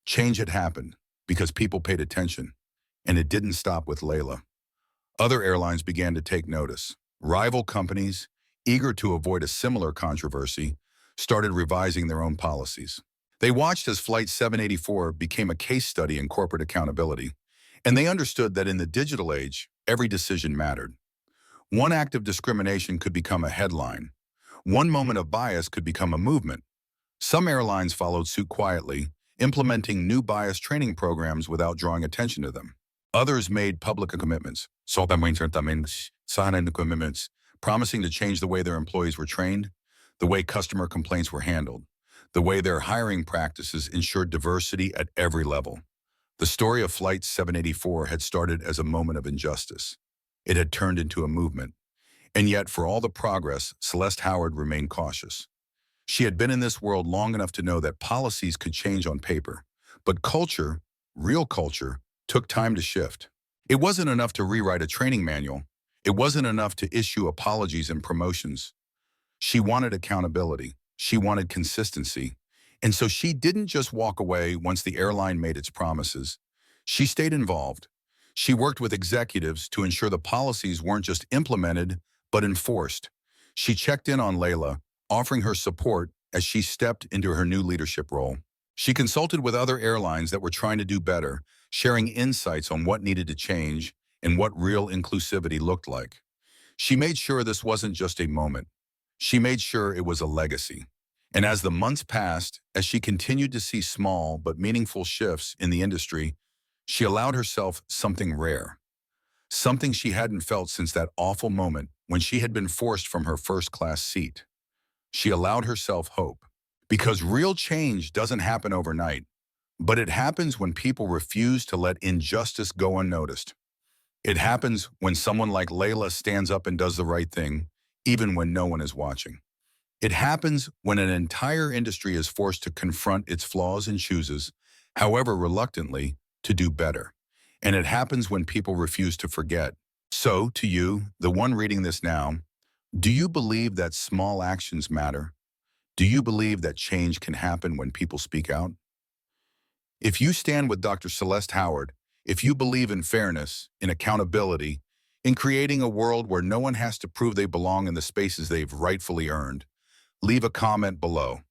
Change had happened because people paid attention, and it didn't stop with Layla. Other airlines began to take notice. Rival companies, eager to avoid a similar controversy, started revising their own policies. They watched as Flight 784 became a case study in corporate accountability, and they understood that in the digital age, every decision mattered. One act of discrimination could become a headline. One moment of bias could become a movement. Some airlines followed suit quietly, implementing new bias training programs without drawing attention to them. Others made public commitments, commitments, promising to change the way their employees were trained, the way customer complaints were handled, the way their hiring practices ensured diversity at every level. The story of Flight 784 had started as a moment of injustice. It had turned into a movement. And yet, for all the progress, Celeste Howard remained cautious. She had been in this world long enough to know that policies could change on paper, but culture, real culture, took time to shift. It wasn't enough to rewrite a training manual. It wasn't enough to issue apologies and promotions. She wanted accountability. She wanted consistency. And so she didn't just walk away once the airline made its promises. She stayed involved. She worked with executives to ensure the policies weren't just implemented, but enforced. She checked in on Layla, offering her support as she stepped into her new leadership role. She consulted with other airlines that were trying to do better, sharing insights on what needed to change and what real inclusivity looked like. She made sure this wasn't just a moment. She made sure it was a legacy. And as the months passed, as she continued to see small but meaningful shifts in the industry, she allowed herself something rare, something she hadn't felt since that awful moment when she had been forced from her first-class seat. She allowed herself hope. Because real change doesn't happen overnight, but it happens when people refuse to let injustice go unnoticed. It happens when someone like Layla stands up and does the right thing, even when no one is watching. It happens when an entire industry is forced to confront its flaws and chooses, however reluctantly, to do better. And it happens when people refuse to forget. So, to you, the one reading this now, do you believe that small actions matter? Do you believe that change can happen when people speak out? If you stand with Dr. Celeste Howard, if you believe in fairness, in accountability, in creating a world where no one has to prove they belong in the spaces they've rightfully earned, leave a comment below,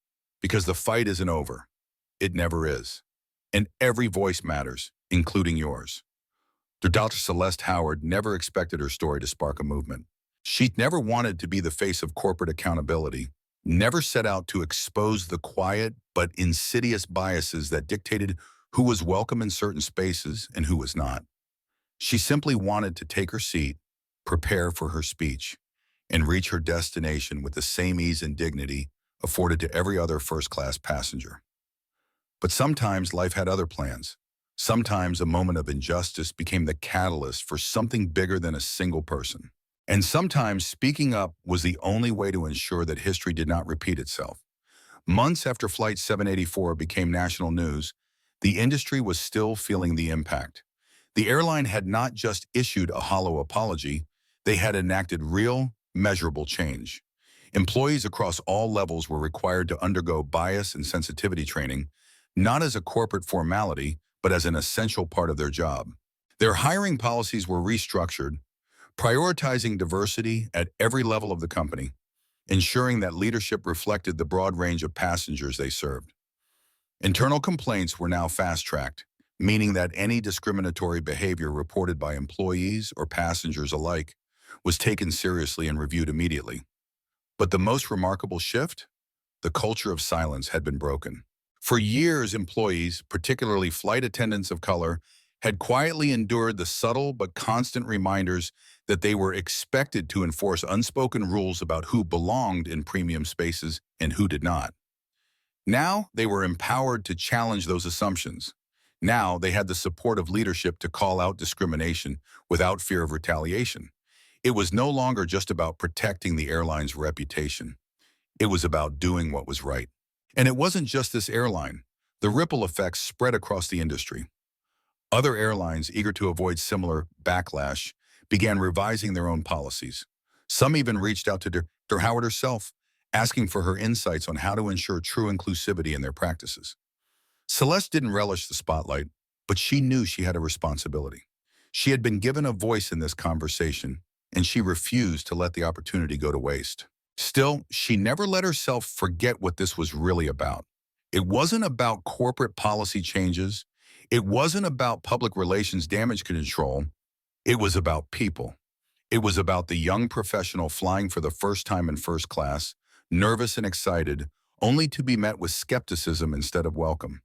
because the fight isn't over. It never is. And every voice matters, including yours. Dr. Celeste Howard never expected her story to spark a movement. She never wanted to be the face of corporate accountability, never set out to expose the quiet but insidious biases that dictated who was welcome in certain spaces and who was not. She simply wanted to take her seat, prepare for her speech, and reach her destination with the same ease and dignity afforded to every other first-class passenger. But sometimes life had other plans. Sometimes a moment of injustice became the catalyst for something bigger than a single person. And sometimes speaking up was the only way to ensure that history did not repeat itself. Months after Flight 784 became national news, the industry was still feeling the impact. The airline had not just issued a hollow apology, they had enacted real, measurable change. Employees across all levels were required to undergo bias and sensitivity training, not as a corporate formality, but as an essential part of their job. Their hiring policies were restructured, prioritizing diversity at every level of the company, ensuring that leadership reflected the broad range of passengers they served. Internal complaints were now fast-tracked, meaning that any discriminatory behavior reported by employees or passengers alike was taken seriously and reviewed immediately. But the most remarkable shift? The culture of silence had been broken. For years, employees, particularly flight attendants of color, had quietly endured the subtle but constant reminders that they were expected to enforce unspoken rules about who belonged in premium spaces and who did not. Now, they were empowered to challenge those assumptions. Now, they had the support of leadership to call out discrimination without fear of retaliation. It was no longer just about protecting the airline's reputation. It was about doing what was right. And it wasn't just this airline. The ripple effects spread across the industry. Other airlines, eager to avoid similar backlash, began revising their own policies. Some even reached out to Dr. Howard herself, asking for her insights on how to ensure true inclusivity in their practices. Celeste didn't relish the spotlight, but she knew she had a responsibility. She had been given a voice in this conversation, and she refused to let the opportunity go to waste. Still, she never let herself forget what this was really about. It wasn't about corporate policy changes. It wasn't about public relations damage control. It was about people. It was about the young professional flying for the first time in first class, nervous and excited, only to be met with skepticism instead of welcome.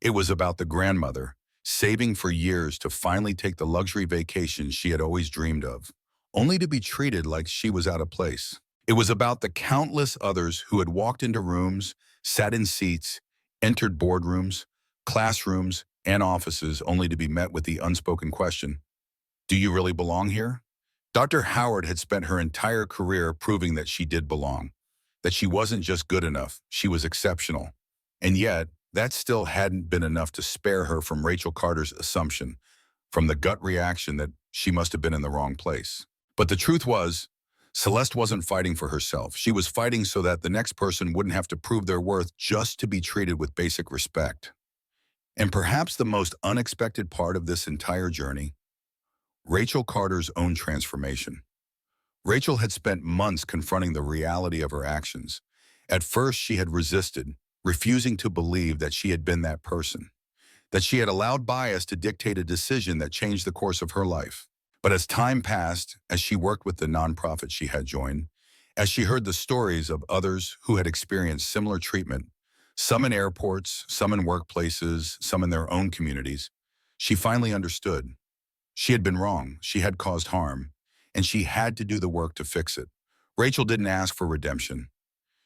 It was about the grandmother, saving for years to finally take the luxury vacation she had always dreamed of, only to be treated like she was out of place. It was about the countless others who had walked into rooms, sat in seats, entered boardrooms, classrooms, and offices only to be met with the unspoken question, do you really belong here? Dr. Howard had spent her entire career proving that she did belong, that she wasn't just good enough, she was exceptional. And yet, that still hadn't been enough to spare her from Rachel Carter's assumption, from the gut reaction that she must have been in the wrong place. But the truth was, Celeste wasn't fighting for herself. She was fighting so that the next person wouldn't have to prove their worth just to be treated with basic respect. And perhaps the most unexpected part of this entire journey, Rachel Carter's own transformation. Rachel had spent months confronting the reality of her actions. At first, she had resisted, refusing to believe that she had been that person, that she had allowed bias to dictate a decision that changed the course of her life. But as time passed, as she worked with the nonprofit she had joined, as she heard the stories of others who had experienced similar treatment, some in airports, some in workplaces, some in their own communities, she finally understood. She had been wrong, she had caused harm, and she had to do the work to fix it. Rachel didn't ask for redemption.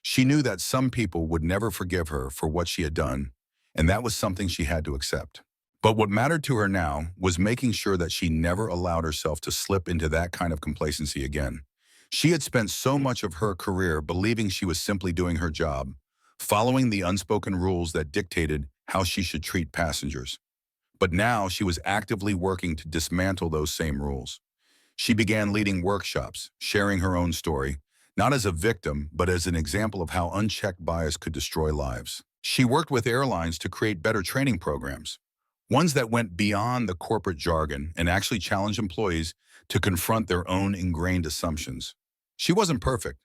She knew that some people would never forgive her for what she had done, and that was something she had to accept. But what mattered to her now was making sure that she never allowed herself to slip into that kind of complacency again. She had spent so much of her career believing she was simply doing her job, following the unspoken rules that dictated how she should treat passengers. But now she was actively working to dismantle those same rules. She began leading workshops, sharing her own story, not as a victim, but as an example of how unchecked bias could destroy lives. She worked with airlines to create better training programs, ones that went beyond the corporate jargon and actually challenged employees to confront their own ingrained assumptions. She wasn't perfect.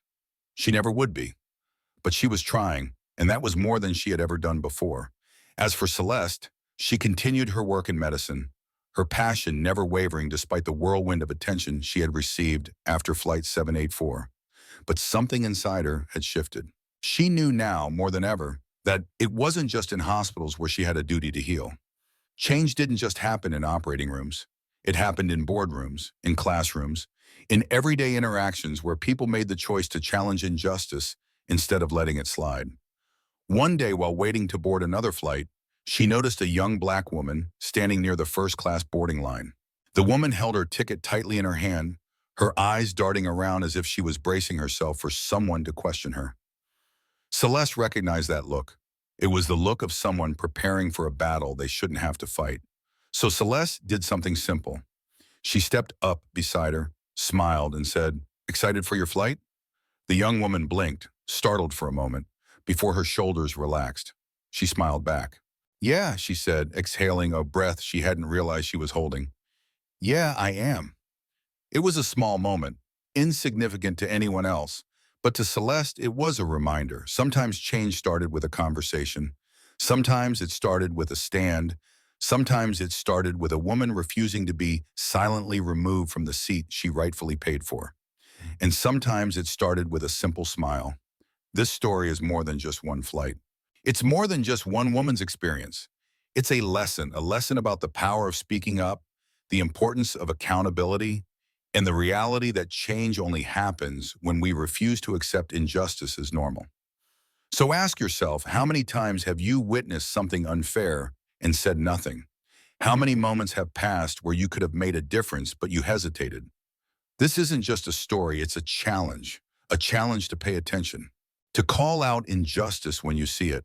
She never would be. But she was trying, and that was more than she had ever done before. As for Celeste, she continued her work in medicine, her passion never wavering despite the whirlwind of attention she had received after Flight 784. But something inside her had shifted. She knew now, more than ever, that it wasn't just in hospitals where she had a duty to heal. Change didn't just happen in operating rooms. It happened in boardrooms, in classrooms, in everyday interactions where people made the choice to challenge injustice instead of letting it slide. One day, while waiting to board another flight, she noticed a young black woman standing near the first-class boarding line. The woman held her ticket tightly in her hand, her eyes darting around as if she was bracing herself for someone to question her. Celeste recognized that look. It was the look of someone preparing for a battle they shouldn't have to fight. So Celeste did something simple. She stepped up beside her, smiled, and said, "Excited for your flight?" The young woman blinked, startled for a moment, before her shoulders relaxed. She smiled back. "Yeah," she said, exhaling a breath she hadn't realized she was holding. "Yeah, I am." It was a small moment, insignificant to anyone else, but to Celeste it was a reminder. Sometimes change started with a conversation. Sometimes it started with a stand. Sometimes it started with a woman refusing to be silently removed from the seat she rightfully paid for. And sometimes it started with a simple smile. This story is more than just one flight. It's more than just one woman's experience. It's a lesson about the power of speaking up, the importance of accountability, and the reality that change only happens when we refuse to accept injustice as normal. So ask yourself, how many times have you witnessed something unfair and said nothing? How many moments have passed where you could have made a difference but you hesitated? This isn't just a story, it's a challenge to pay attention, to call out injustice when you see it,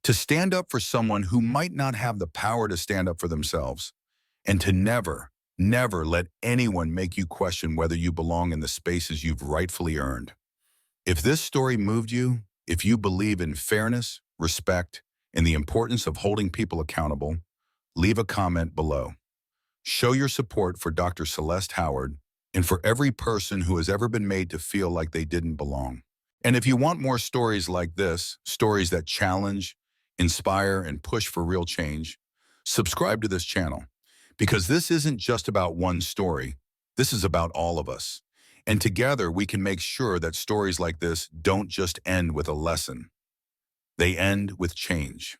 to stand up for someone who might not have the power to stand up for themselves, and to never let anyone make you question whether you belong in the spaces you've rightfully earned. If this story moved you, if you believe in fairness, respect, and the importance of holding people accountable, leave a comment below. Show your support for Dr. Celeste Howard and for every person who has ever been made to feel like they didn't belong. And if you want more stories like this, stories that challenge, inspire, and push for real change, subscribe to this channel. Because this isn't just about one story, this is about all of us. And together we can make sure that stories like this don't just end with a lesson, they end with change.